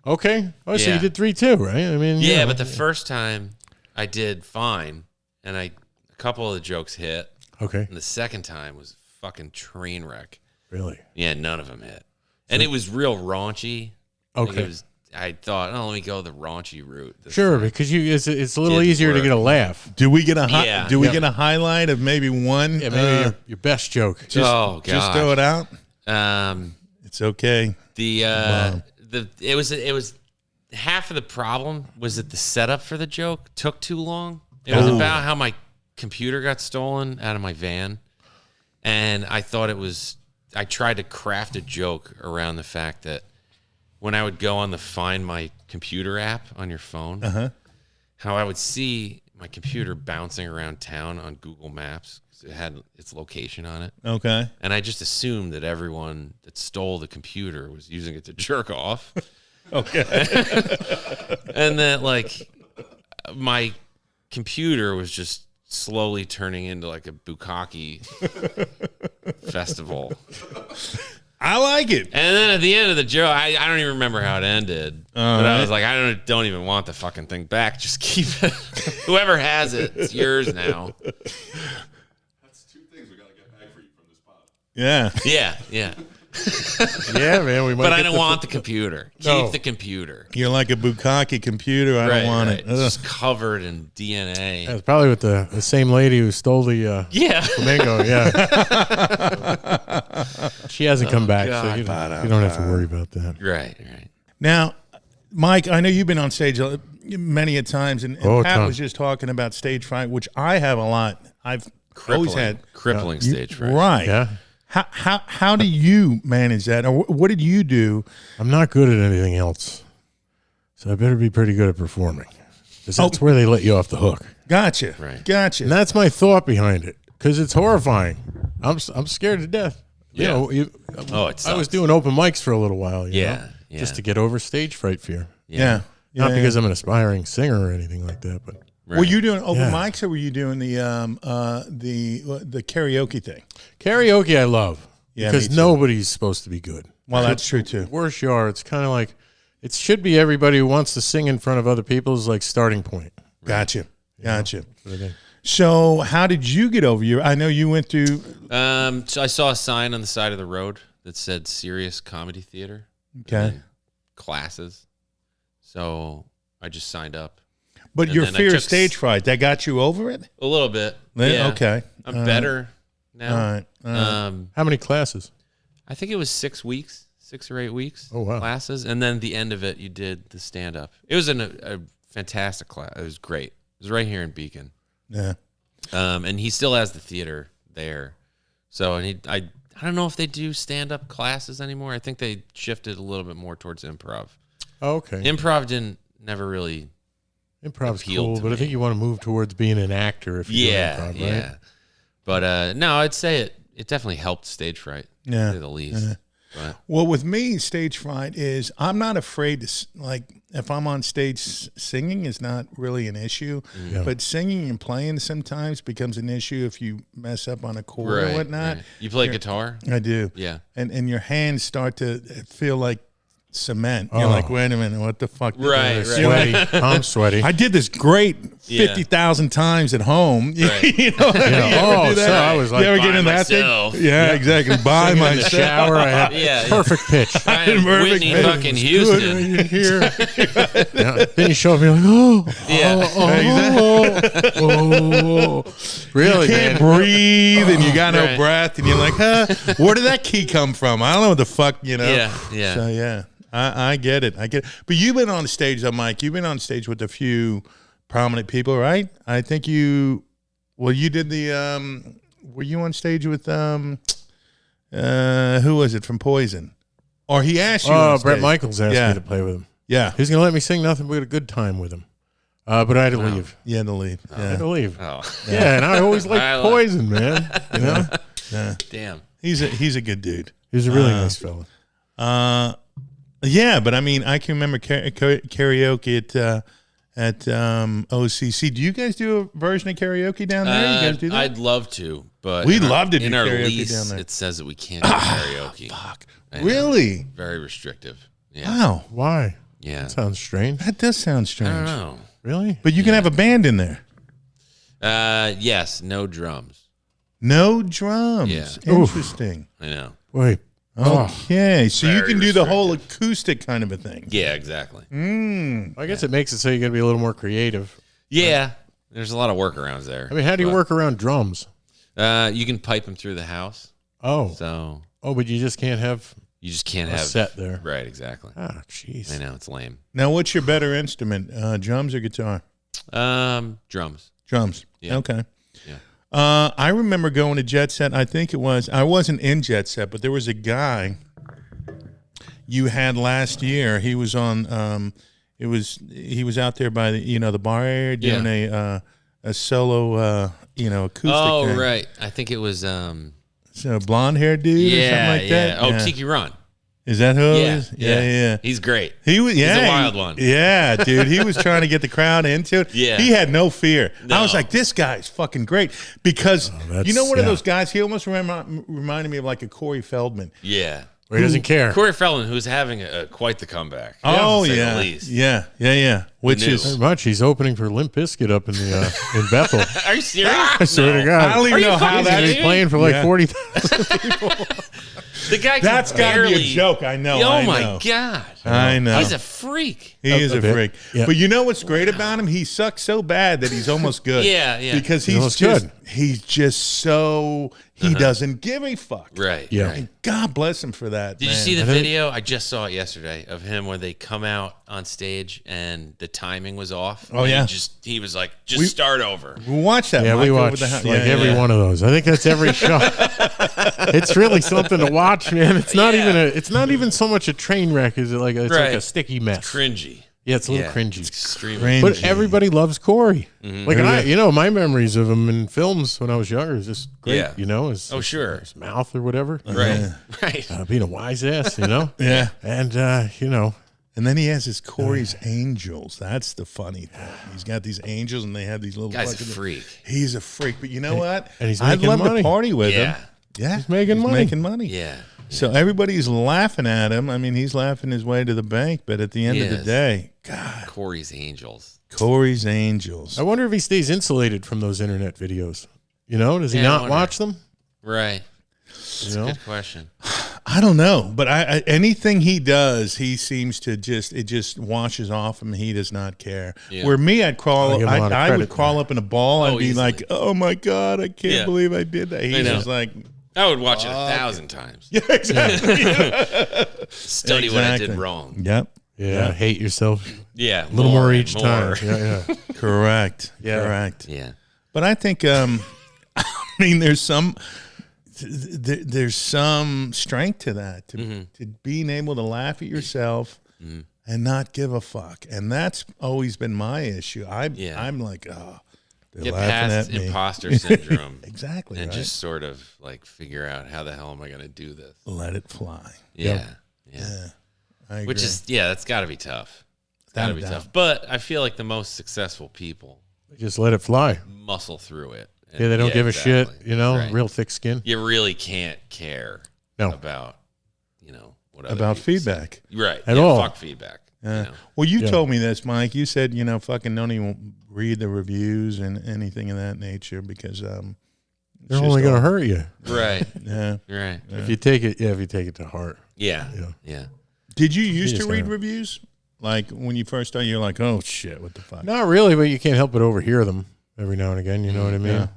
Okay. Oh, so Yeah. you did 3 too, right? I mean, Yeah, but the first time I did fine, and a couple of the jokes hit, okay, and the second time was a fucking train wreck. really, Yeah, none of them hit, and it was real raunchy. Like, okay, I thought, oh, let me go the raunchy route. this sure, time. because it's a little Didn't easier to work. get a laugh. Do we get a Yeah. do we Yeah. get a highlight of maybe one? Yeah, maybe your best joke. just, Oh, just God. throw it out. Um, It's okay. it was half of the problem was that the setup for the joke took too long. It was about how my computer got stolen out of my van, and I thought I tried to craft a joke around the fact that when I would go on the Find My Computer app on your phone, how I would see my computer bouncing around town on Google Maps because it had its location on it. Okay. And I just assumed that everyone that stole the computer was using it to jerk off. Okay. And that, like, my computer was just slowly turning into like a bukkake festival. I like it. And then at the end of the joke, I don't even remember how it ended. But I was like, I don't even want the fucking thing back. Just keep it. Whoever has it, it's yours now. That's 2 things we gotta get back for you from this pod. Yeah. Yeah. Yeah, man, we might. But I get don't the- want the computer. No. Keep the computer. You're like a bukkake computer. I don't want it. It's just covered in DNA. It's probably with the same lady who stole the Yeah. flamingo. Yeah, she hasn't come back, so God. you don't have to worry about that. Right. Now, Mike, I know you've been on stage many a times, and Oh, Pat ton. was just talking about stage fright, which I have a lot. I've always had. Crippling You- stage fright. Right. Yeah, How do you manage that, or what did you do? I'm not good at anything else, so I better be pretty good at performing, because that's where they let you off the hook. Gotcha. Right. Gotcha. And that's my thought behind it, because it's horrifying. I'm scared to death. Yeah. You know, It I was sucks. doing open mics for a little while. You Yeah, know, yeah. just to get over stage fright fear. yeah. Not Yeah. because I'm an aspiring singer or anything like that, but Right. Were you doing open Yeah. mics, or were you doing the karaoke thing? karaoke I love, Yeah, because me too. nobody's supposed to be good. Well, that's true too. Worse you are, it's kind of like it should be everybody who wants to sing in front of other people is like starting point. Gotcha. Gotcha. But I think- So, how did you get over your? I know you went through. So I saw a sign on the side of the road that said Serious Comedy Theater. Okay. and classes. So I just signed up. But And your then I fear of took stage fright, that got you over it? A little bit. Then- Yeah. Okay. I'm better now. All right. All right. How many classes? I think it was 6 weeks, 6 or 8 weeks. Oh, wow. Classes, and then the end of it, you did the stand up. It was a fantastic class. It was great. It was right here in Beacon. Yeah. And he still has the theater there. So, and I don't know if they do stand up classes anymore. I think they shifted a little bit more towards improv. Oh, okay. Improv never really. Improv's appealed cool, to but I me. think you want to move towards being an actor if you Yeah, do improv, right? yeah. But no, I'd say it definitely helped stage fright. Yeah. To say the least. Yeah. But Well, with me, stage fright is I'm not afraid to like if I'm on stage, singing is not really an issue, Yeah. but singing and playing sometimes becomes an issue if you mess up on a chord or right, whatnot. right. You play guitar? I do, Yeah. and your hands start to feel like cement. You're like, wait a minute, what the fuck? Right. Sweaty. I'm sweaty. I did this great 50,000 times at home. Right. You know, you ever do that? So I was like, you ever get by in that myself. thing? Yeah, exactly. By in the myself. shower. I had Yeah. perfect pitch. Brian Perfect Whitney pitch. fucking Houston. in here. Yeah. Then he showed me like, really, You can't man. breathe, and you got no Right. breath, and you're like, huh? Where did that key come from? I don't know what the fuck, you know? Yeah. So, yeah, I get it. But you've been on stage, though, Mike. You've been on stage with a few prominent people, right? I think you did the, were you on stage with, who was it from Poison? Or he asked you on Brett stage. Michaels asked Yeah. me to play with him. Yeah. He's going to let me sing nothing but a good time with him. But I had to leave. You had to leave. I had to leave. Oh, Yeah, and I always liked I Poison, man. You know? damn. He's a good dude. He's a really nice fella. Yeah, but I mean, I can remember karaoke at OCC. Do you guys do a version of karaoke down there? You guys do that? I'd love to, but We'd love to do in our karaoke lease, down there. it says that we can't do karaoke. Fuck. I know. Really? Very restrictive. Yeah. Wow. Why? Yeah. That sounds strange. That does sound I don't strange. know. Really? But you can have a band in there. Yes, no drums. No drums. Yeah. Interesting. I know. Wait. Okay, so you Very can do the whole acoustic kind of a thing. Yeah, exactly. I guess it makes it so you got to be a little more creative. Yeah. There's a lot of workarounds there. I mean, how do you work around drums? You can pipe them through the house. Oh. So But you just can't have you just can't a have set there. Right, exactly. Ah, jeez. I know, it's lame. Now, what's your better instrument, drums or guitar? Drums. Drums. Yeah. Okay. Yeah. I remember going to Jet Set. I wasn't in Jet Set, but there was a guy you had last year. He was on. He was out there by the bar area doing a solo acoustic. Oh, thing. right. I think it was So blonde haired dude or something like that. Oh, Yeah. Tiki Run. Is that who it Yeah, is? Yeah. He's great. He was, yeah, He's a wild one. Yeah, dude. He was trying to get the crowd into it. Yeah. He had no fear. I was No. like, this guy's fucking great. Because, that's- one of yeah. those guys, he almost reminded me of like a Corey Feldman. Yeah. Where he doesn't care. Corey Feldman, who's having quite the comeback. Oh, to say the yeah. least. Yeah. Which New. is, Very much. He's opening for Limp Bizkit up in the in Bethel. Are you serious? I swear to God. I don't even Are you know how fucking that He's is. kidding? playing for like Yeah. 40,000. The guy can That's got to barely... be a joke. I know. Oh, I my know. God. I know. He's a freak. He is a bit. freak. Yeah. But you know what's great about him? He sucks so bad that he's almost good. Yeah. Because He's almost he's good. just so, he doesn't give a fuck. Right. Yeah. Right. God bless him for that. Did man. you see the I think- video? I just saw it yesterday of him when they come out on stage and the timing was off. Oh, yeah. He was like, start over. We watched that. Yeah, Mike, we over watch the house. like Yeah, every yeah. one of those. I think that's every show. It's really something to watch, man. It's not it's not even so much a train wreck. Is it like it's like Right. a sticky mess? Cringy. Yeah, it's a little Yeah. cringy. It's extremely Cringy. But everybody loves Corey. Mm-hmm. Like my memories of him in films when I was younger is just great. Yeah. His, Oh, sure. his mouth or whatever. Right. Right. Being a wise ass, Yeah. And And then he has his Corey's Angels. That's the funny thing. He's got these angels, and they have these little. Guy's a fucking- freak. He's a freak. But you know what? and he's I'd making love money. to party with Yeah. him. Yeah, he's making money. Making money. Yeah. So everybody's laughing at him. I mean, he's laughing his way to the bank. But at the end of the Yes. day, God, Corey's Angels. Corey's Angels. I wonder if he stays insulated from those internet videos. Does he Yeah, I not wonder. watch them? Right. That's a good question. I don't know, but I anything he does, he seems to just washes off him. He does not care. Yeah. Where me, I'd I crawl. give him a lot of I would credit crawl up in a ball. I'd be easily. like, "Oh my God, I can't Yeah. believe I did that." He's know. just like, I would watch it 1,000 times. "Yeah, exactly." Study what I did Exactly. wrong. Yep, Yeah, hate yourself Yeah. a little more and each time. Yeah. correct, Yeah. correct. Yeah. But I think, I mean, there's some strength to that, to being able to laugh at yourself and not give a fuck, and that's always been my issue. I'm like, oh, they're Get laughing past at me. imposter syndrome. Exactly, And right? just sort of like figure out how the hell am I going to do this? Let it fly. Yeah. I agree. Which is, that's got to be tough. It's got to Without be a tough. But I feel like the most successful people Just let it fly. muscle through it. And- Yeah, they don't give a shit, exactly. Right. real thick skin. You really can't care No. about, what other about people say. feedback. Right. At all. Fuck feedback. Well, you told me this, Mike. You said, fucking don't even read the reviews and anything of that nature because they're only going to hurt you. Right. Yeah. Right. If you take it to heart. Yeah. Yeah. Yeah. Did you used to just read gotta- reviews? Like when you first started, you're like, oh shit, what the fuck? Not really, but you can't help but overhear them every now and again. You know what I mean?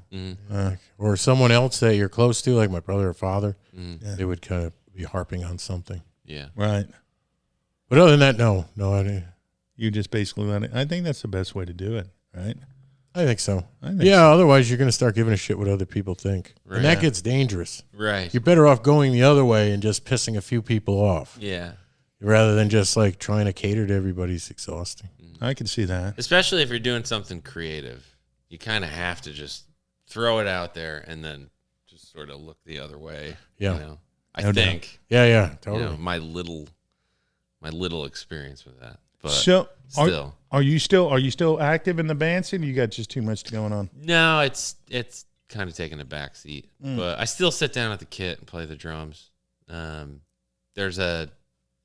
Mm. Or someone else that you're close to, like my brother or father, Mm. they would kind of be harping on something. Yeah. Right. But other than that, no, I didn't. You just basically let it. I think that's the best way to do it, right? I think so. I think Yeah, otherwise you're going to start giving a shit what other people think. Right. And that gets dangerous. Right. You're better off going the other way and just pissing a few people off Yeah. rather than just like trying to cater to everybody's exhausting. I can see that. Especially if you're doing something creative, you kind of have to just throw it out there and then just sort of look the other way. Yeah. You know? I No doubt. think. Yeah, You totally. know, my little experience with that. But So, still. are you still active in the band scene? Or you got just too much going on. No, it's kind of taking a back seat. Mm. But I still sit down at the kit and play the drums. There's a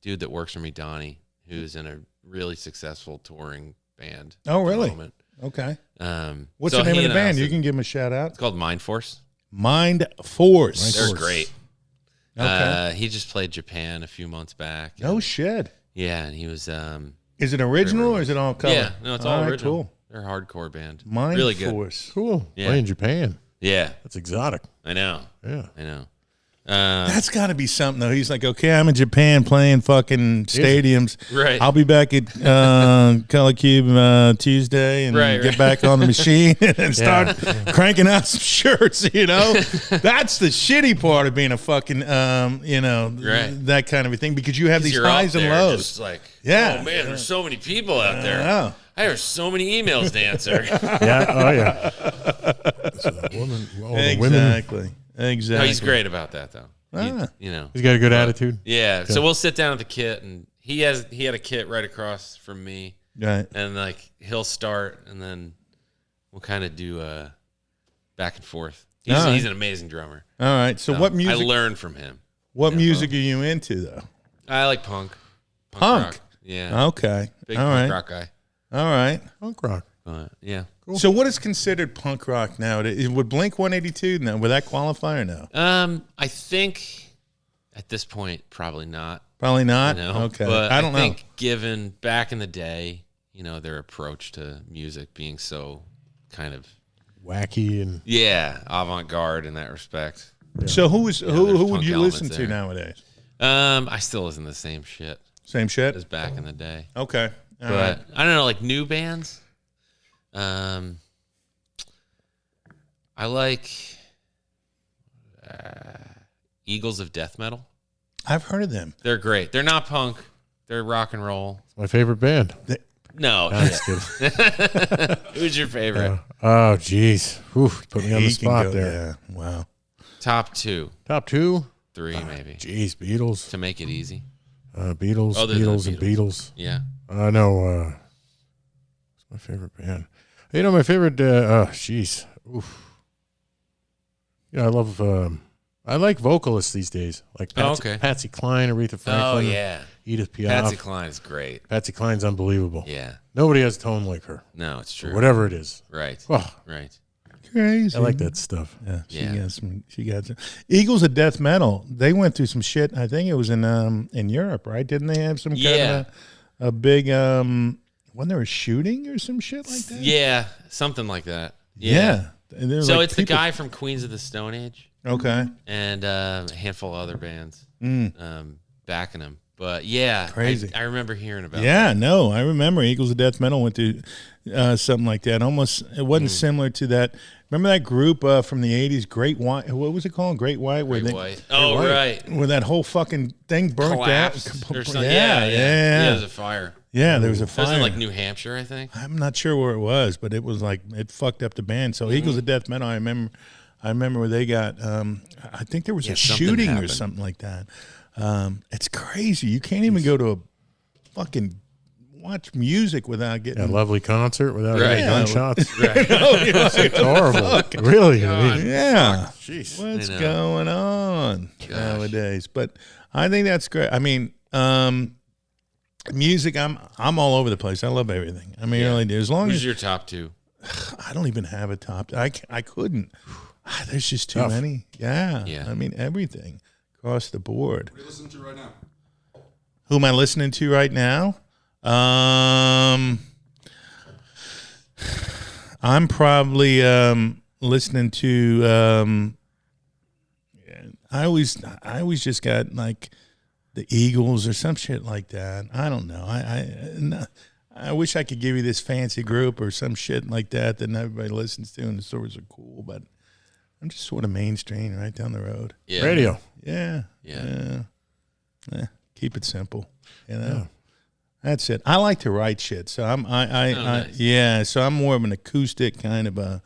dude that works for me, Donnie, who's in a really successful touring band. Oh, at the really? moment. Okay. What's So the name he of the and I band? You also- can give them a shout out. It's called Mind Force. Mind Force. They're Force. great. Okay. He just played Japan a few months back. No shit. Yeah, and he was Is it original or is it all cover? yeah, no, it's all right, original. Cool. They're a hardcore band. Mind really good. Force. Cool. Yeah. Playing Japan. Yeah, That's exotic. I know. Yeah. I know. That's got to be something, though. He's like, okay, I'm in Japan playing fucking stadiums. Right. I'll be back at Color Cube Tuesday and Right, get right. back on the machine and start cranking out some shirts, That's the shitty part of being a fucking, Right. that kind of a thing because you have these You're up highs and there lows. Just like, Yeah. oh man, there's so many people out there. know. There's so many emails to answer. Yeah. Oh, yeah. So the woman, all the women. Exactly. Exactly. No, he's great about that though. Ah. You know. He's got a good attitude. Yeah. So we'll sit down at the kit, and he had a kit right across from me, Right. and like he'll start, and then we'll kind of do back and forth. He's All right. he's an amazing drummer. All right. So what I music? learned from him. What music are you into, though? I like punk. Punk? Rock. Yeah. Okay. Big All punk right. rock guy. All right. Punk rock. Yeah. So what is considered punk rock nowadays? Would Blink 182 now? Would that qualify or no? I think at this point probably not. Probably not. You know? Okay. But I don't think given back in the day, their approach to music being so kind of Wacky and avant-garde in that respect. know. So who there's would punk you elements listen to there. nowadays? I still listen to the same shit Same shit. as back in the day. Okay. All But right. I don't know, like new bands. I like Eagles of Death Metal. I've heard of them. They're great. They're not punk. They're rock and roll. my favorite band. No. That's good. Who's your favorite? Oh, geez. Whew, put me on the He can spot go there. Wow. Top 2, Top 2? 3 maybe. Jeez, Beatles. To make it easy. Beatles, Other than Beatles, and Beatles. Beatles. Yeah. No, it's my favorite band. My favorite, jeez. Oof. I love, I like vocalists these days. Like okay. Patsy Cline, Aretha Oh, Franklin, yeah. Edith Piaf. Patsy Cline is great. Patsy Cline's unbelievable. Yeah. Nobody has tone like her. No, it's true. Whatever it is. Right. Oh, Right. Crazy. I like that stuff. Yeah, Yeah. She got some. Eagles of Death Metal. They went through some shit. I think it was in Europe, right? Didn't they have some kind Yeah. of a big when there was shooting or some shit like that? Yeah. Something like that. Yeah. And there's So like it's people- the guy from Queens of the Stone Age Okay. and a handful of other bands backing him. But yeah, Crazy. I remember hearing about Yeah, no, I remember Eagles of Death Metal went through something like that. Almost, it wasn't similar to that. Remember that group from the '80s, Great White? What was it called? Great White. Where Great they, White. Oh, White, right. Where that whole fucking thing burnt Collapsed down. or something. Yeah, There was a fire. Yeah, there was a It was fire. in like New Hampshire, I think. I'm not sure where it was, but it was like it fucked up the band. So Eagles of Death Metal, I remember where they got. I think there was a something shooting or happened. something like that. It's crazy. You can't even go to a fucking watch music without getting. A lovely concert without Right. any gunshots. Right. It's horrible. Really? I mean, Yeah. jeez. What's I know. going on nowadays? But I think that's great. I mean, music, I'm all over the place. I love everything. I mean, I really do. As long Who's as your top two? I don't even have a top. I couldn't. There's just too many. Yeah. I mean, everything across the board. What are you listening to right now? Who am I listening to right now? I'm probably listening to. I always just got like the Eagles or some shit like that. I don't know. I wish I could give you this fancy group or some shit like that everybody listens to and the stories are cool, but I'm just sort of mainstream right down the road. Yeah. Radio. Yeah. Yeah. Keep it simple. You know. That's it. I like to write shit, so nice. So I'm more of an acoustic kind of a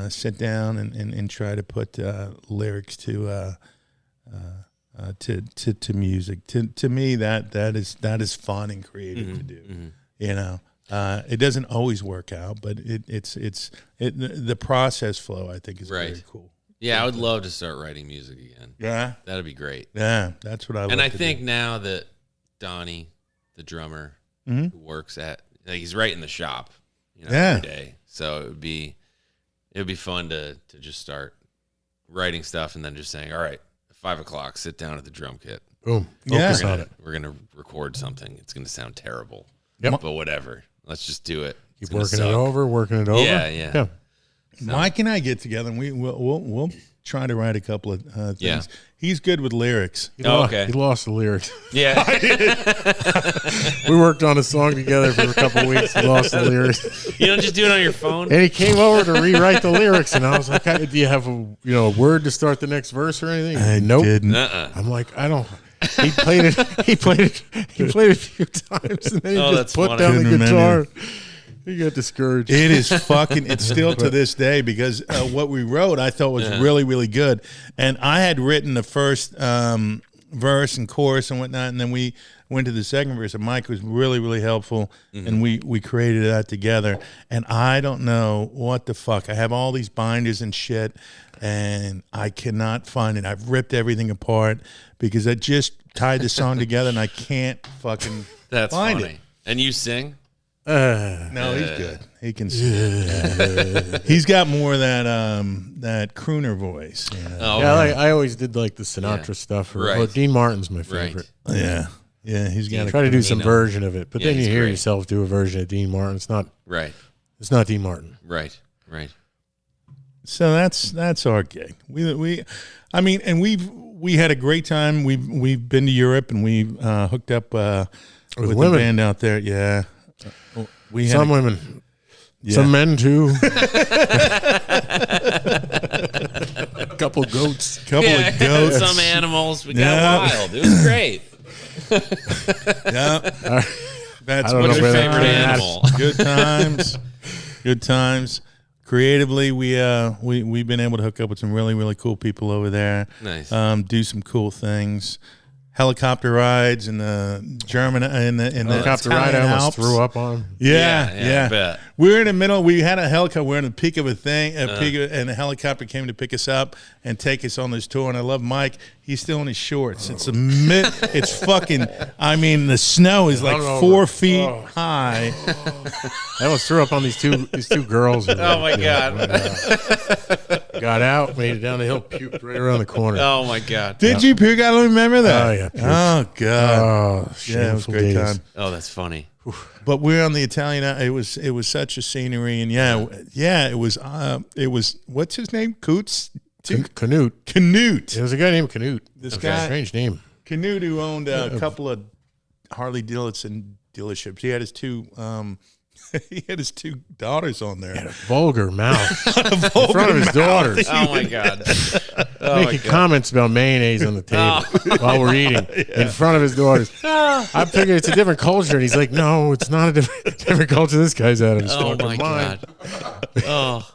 sit down and try to put lyrics to music. To me, that is fun and creative to do. Mm-hmm. You know, it doesn't always work out, but the process flow I think is very cool. Yeah, I would love to start writing music again. Yeah, that'd be great. Yeah, that's what I. And I think now that Donnie, the drummer, who works at, like, he's right in the shop, every day, so it would be fun to just start writing stuff and then just saying, all right, at 5 o'clock, sit down at the drum kit. Boom. Focus on it. We're gonna record something. It's gonna sound terrible. Yep. But whatever. Let's just do it. Keep working it over. Yeah. Mike and I get together and we'll try to write a couple of things. Yeah. He's good with lyrics. He lost the lyrics. Yeah. We worked on a song together for a couple of weeks. He lost the lyrics. You don't just do it on your phone? And he came over to rewrite the lyrics, and I was like, "Do you have a word to start the next verse or anything?" Nope. Didn't. I'm like, I don't. He played it. He played a few times, and then he just put down the guitar. He got discouraged. It is it's still to this day because what we wrote I thought was really, really good. And I had written the first verse and chorus and whatnot, and then we went to the second verse, and Mike was really, really helpful, and we created that together. And I don't know what the fuck. I have all these binders and shit, and I cannot find it. I've ripped everything apart because I just tied the song together, and I can't fucking find it. And you sing? No, he's good. He can sing. He's got more of that crooner voice. You know? I always did like the Sinatra stuff. Or Dean Martin's my favorite. Right. Yeah. He's got try to do some version of it, but then you hear yourself do a version of Dean Martin. It's not right. It's not Dean Martin. Right. So that's our gig. We had a great time. We've been to Europe and we hooked up with the band out there. Yeah. Some women, some men too. couple goats, of goats, some animals. We got wild. It was great. That's what's your favorite animal. Good times. Creatively, we've been able to hook up with some really, really cool people over there. Nice. Do some cool things. Helicopter rides in the German in the helicopter ride. I almost threw up on. Yeah. I bet. We're in the middle. We had a helicopter. We're in the peak of a thing. And a helicopter came to pick us up and take us on this tour. And I love Mike. He's still in his shorts. It's it's fucking. I mean, the snow is like 4 feet high. I almost threw up on these two girls. Oh my god. Got out, made it down the hill, puked right around the corner. Oh my god. Did you puke? I don't remember that. Oh yeah. Oh god. Oh, yeah, it was a great time. Oh, that's funny. But we're on the Italian. It was such a scenery, and it was what's his name? Coots. Canute. Canute. It was a guy named Canute. This guy, strange name. Canute, who owned a couple of Harley Davidson dealerships. He had his two. He had his two daughters on there. He had a vulgar mouth in front of his daughters. Oh my god! Making comments about mayonnaise on the table while we're eating in front of his daughters. I figured it's a different culture, and he's like, "No, it's not a different culture." This guy's out of his fucking mind. Oh,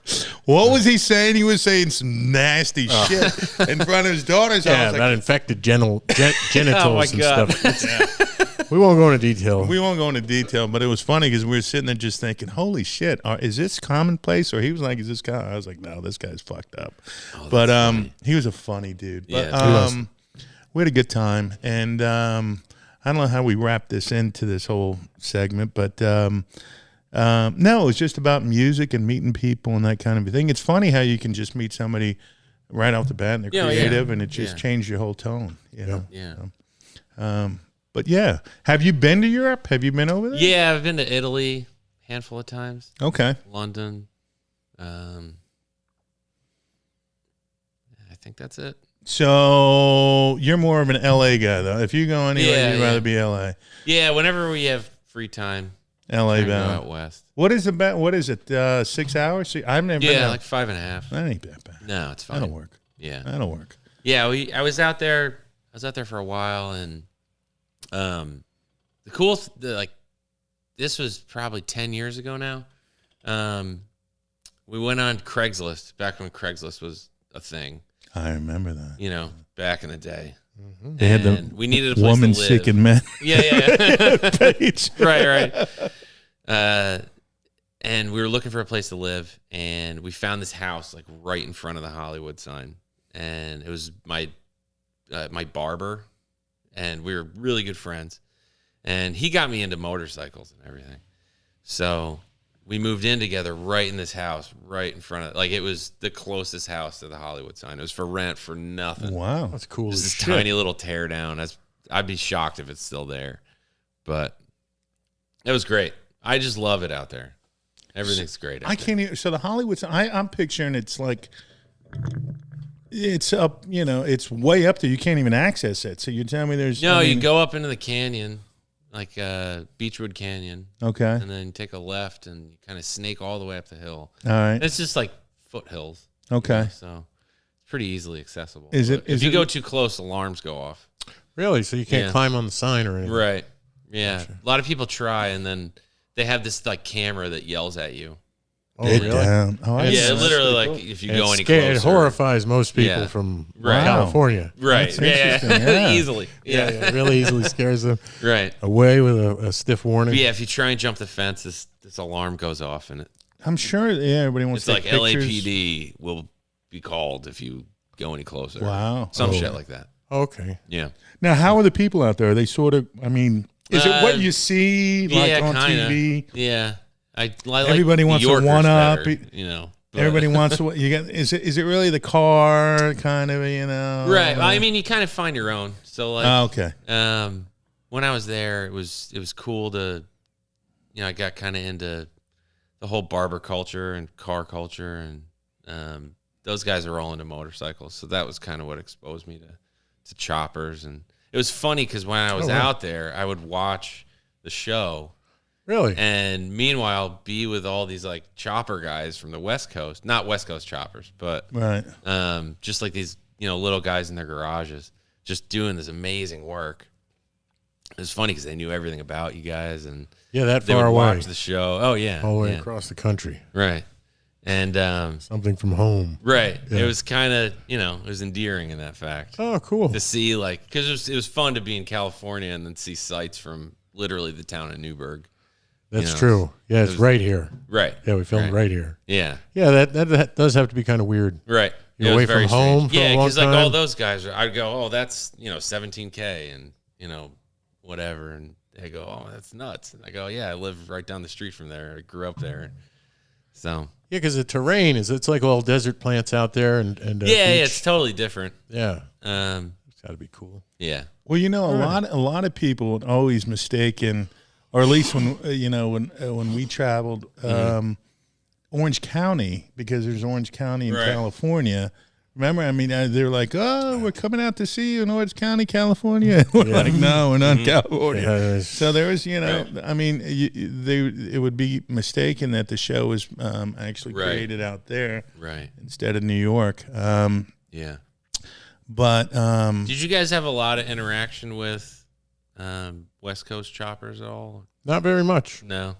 what was he saying? He was saying some nasty shit in front of his daughters. Yeah, about infected genitals and stuff. We won't go into detail. But it was funny because we were sitting there just thinking, holy shit, is this commonplace? Or he was like, is this guy? I was like, no, this guy's fucked up. But he was a funny dude. Yeah, but, we had a good time, and I don't know how we wrap this into this whole segment, but no, it was just about music and meeting people and that kind of thing. It's funny how you can just meet somebody right off the bat and they're creative, and it just changed your whole tone. You know? Yeah. But yeah, have you been to Europe? Have you been over there? Yeah, I've been to Italy a handful of times. Okay. London. I think that's it. So you're more of an LA guy, though. If you go anywhere, you'd rather be LA. Yeah, whenever we have free time, LA go bound. out west. What is it? 6 hours? I've never been out. Like 5.5. That ain't that bad. No, it's fine. That'll work. Yeah, that'll work. Yeah, I was out there. I was out there for a while, and the cool this was probably 10 years ago now. We went on Craigslist back when Craigslist was a thing. I remember that. You know, back in the day. Mm-hmm. They had the we needed a place woman to live. sick and men. Yeah. Page. Right. And we were looking for a place to live, and we found this house like right in front of the Hollywood sign, and it was my barber, and we were really good friends, and he got me into motorcycles and everything, so we moved in together right in this house, right in front of, like, it was the closest house to the Hollywood sign. It was for rent for nothing. Wow, that's cool. It was this tiny little tear down. I'd be shocked if it's still there, but it was great. I just love it out there. Everything's great. I can't even. So the Hollywood sign, I'm picturing it's like, it's up. You know, it's way up there. You can't even access it. So you tell me there's you go up into the canyon, like Beechwood Canyon. Okay. And then take a left and you kind of snake all the way up the hill. All right. And it's just like foothills. Okay. You know, so it's pretty easily accessible. If you go too close, alarms go off. Really? So you can't climb on the sign or anything? Right. Yeah. Gotcha. A lot of people try, and then they have this like camera that yells at you. Oh, really? Down. Oh, yeah, literally, like cool. If you go any closer. It horrifies most people from California. Right. Yeah. Easily. Yeah. It really easily scares them. Right. Away with a stiff warning. But yeah, if you try and jump the fence, this alarm goes off, and I'm sure. Yeah, everybody wants to take pictures. It's like pictures. LAPD will be called if you go any closer. Wow. Some shit like that. Okay. Yeah. Now, how are the people out there? Are they sort of? I mean, is it what you see like on kinda. TV? Yeah. I everybody wants to one up. You know. Everybody wants to. You get. Is it really the car kind of? You know. Right. I mean, you kind of find your own. So like. Okay. When I was there, it was cool to, you know, I got kind of into the whole barber culture and car culture, and those guys are all into motorcycles, so that was kind of what exposed me to choppers. And it was funny because when I was out there, I would watch the show. Really? And meanwhile, be with all these like chopper guys from the West Coast, not West Coast choppers, but just like these, you know, little guys in their garages, just doing this amazing work. It was funny because they knew everything about you guys, and that they far would away. watch the show. Oh yeah, all the way across the country. Right. And something from home. Right. Yeah. It was kind of, you know, it was endearing in that fact. Oh, cool. To see, like, because it was fun to be in California and then see sights from literally the town of Newburgh. That's true. Yeah, it's right here. Right. Yeah, we filmed right here. Yeah. Yeah, that does have to be kind of weird. Right. You're away from home for a long time. Yeah, because like all those guys, I'd go, oh, that's, you know, $17K and, you know, whatever. And they go, oh, that's nuts. And I go, yeah, I live right down the street from there. I grew up there. So. Yeah, because the terrain it's like all desert plants out there, and it's totally different. Yeah, it's got to be cool. Yeah. Well, you know, a lot of people would always mistaken, or at least when when we traveled, Orange County, because there's Orange County in California. Remember, I mean, they're like, "Oh, we're coming out to see you in Orange County, California." We're like, "No, we're not in California." Yeah, so there was, you know, I mean, it would be mistaken that the show was actually created out there, instead of New York. Yeah. But did you guys have a lot of interaction with West Coast choppers at all? Not very much. No.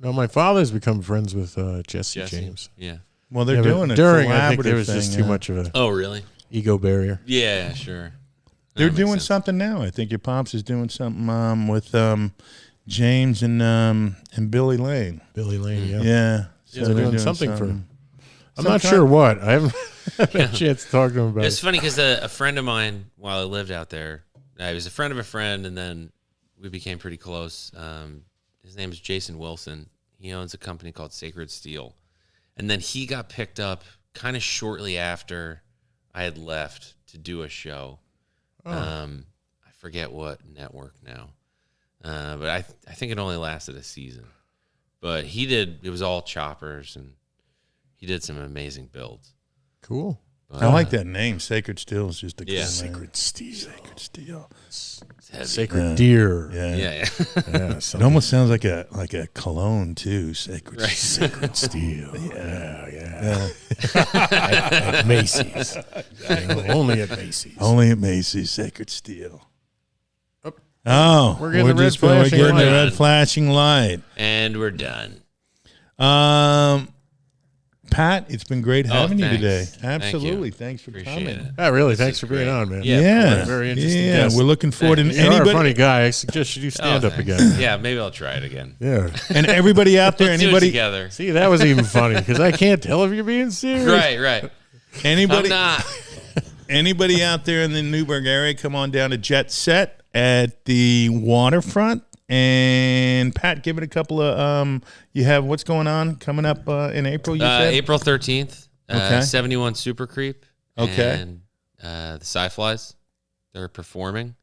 My father's become friends with Jesse James. Yeah. Well, they're doing it during. I think there was just too much of a really ego barrier. Yeah, sure. They're doing something now. I think your pops is doing something with James and Billy Lane. Billy Lane, yeah. Yeah. So they're doing something for I'm not sure what. I haven't had a chance to talk to him about It's it. funny because a friend of mine, while I lived out there, he was a friend of a friend, and then we became pretty close. His name is Jason Wilson. He owns a company called Sacred Steel. And then he got picked up kind of shortly after I had left to do a show. I forget what network now. But I think it only lasted a season. But it was all choppers, and he did some amazing builds. Cool. But, I like that name. Sacred Steel is just a cool name. Sacred Steel. Sacred Steel. Sacred Deer. Yeah. Yeah. It almost sounds like a cologne too. Sacred Sacred Steel. Yeah. At Macy's. Only at Macy's. Only at Macy's. Sacred Steel. Oh, We're getting the red flashing we're getting the light. red flashing light. And we're done. Pat, it's been great having you thanks. today. Thank you. Absolutely. Thanks for Appreciate coming. it. Yeah, really. This Thanks is for being great. on, man. Yeah, Yeah. Very interesting Yeah, guest. we're looking forward to You're a anybody. funny guy. I suggest you stand up thanks. again. Yeah, maybe I'll try it again. Yeah. And everybody out there, Let's do it anybody together. See, that was even funny because I can't tell if you're being serious. Right. anybody I'm not. anybody out there in the Newburgh area, come on down to Jet Set at the Waterfront. And Pat, give it a couple of you have what's going on coming up in April, you said? April 13th, Okay. 71 Super Creep. Okay. And the Sci-Flies, they're performing.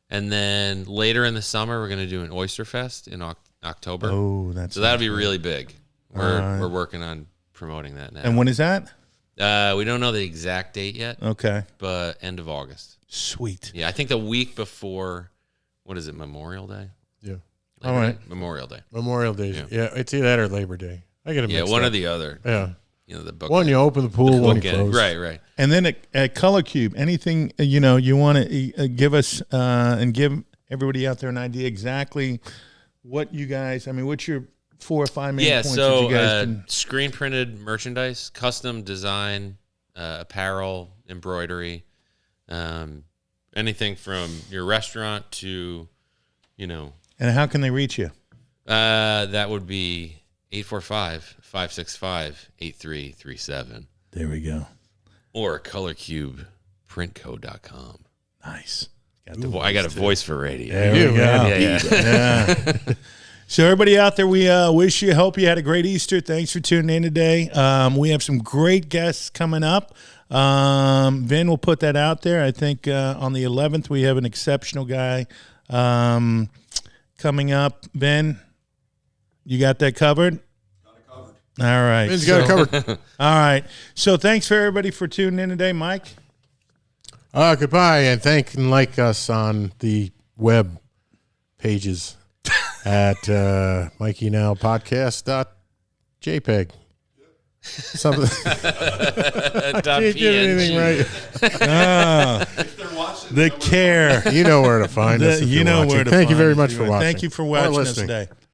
And then later in the summer, we're going to do an Oyster Fest in October. Oh, that's So that'll be really big. We're Alright. we're working on promoting that now. And when is that? We don't know the exact date yet, Okay. but end of August. Sweet. Yeah, I think the week before, what is it, Memorial Day? Yeah. Labor All right. Day? Memorial Day. Memorial Day. Yeah. It's either that or Labor Day. I get it Yeah, mixed one up. or the other. Yeah. You know, the book. One you open the pool, one you close. Right. And then at Color Cube, anything you want to give us and give everybody out there an idea exactly what you guys. I mean, what's your 4 or 5 main points that you guys can? Screen printed merchandise, custom design, apparel, embroidery, anything from your restaurant to, And how can they reach you? that would be 845-565-8337 There we go. or colorcubeprintco.com. Nice. I got a voice for radio. There You, we go. man. Yeah. So everybody out there, we hope you had a great Easter. Thanks for tuning in today. We have some great guests coming up. Vin will put that out there. I think on the 11th we have an exceptional guy coming up. Vin, you got that covered? Got it covered. All right. Vin's got it covered. All right. So thanks for everybody for tuning in today, Mike. Goodbye, and thank and like us on the web pages at MikeyNowPodcast.jpg. Something. Can't get anything right. If they're watching, The care. You know where to find us. If You you're know watching. where to Thank you find very us. much for watching. Thank you for Or watching us listening. today.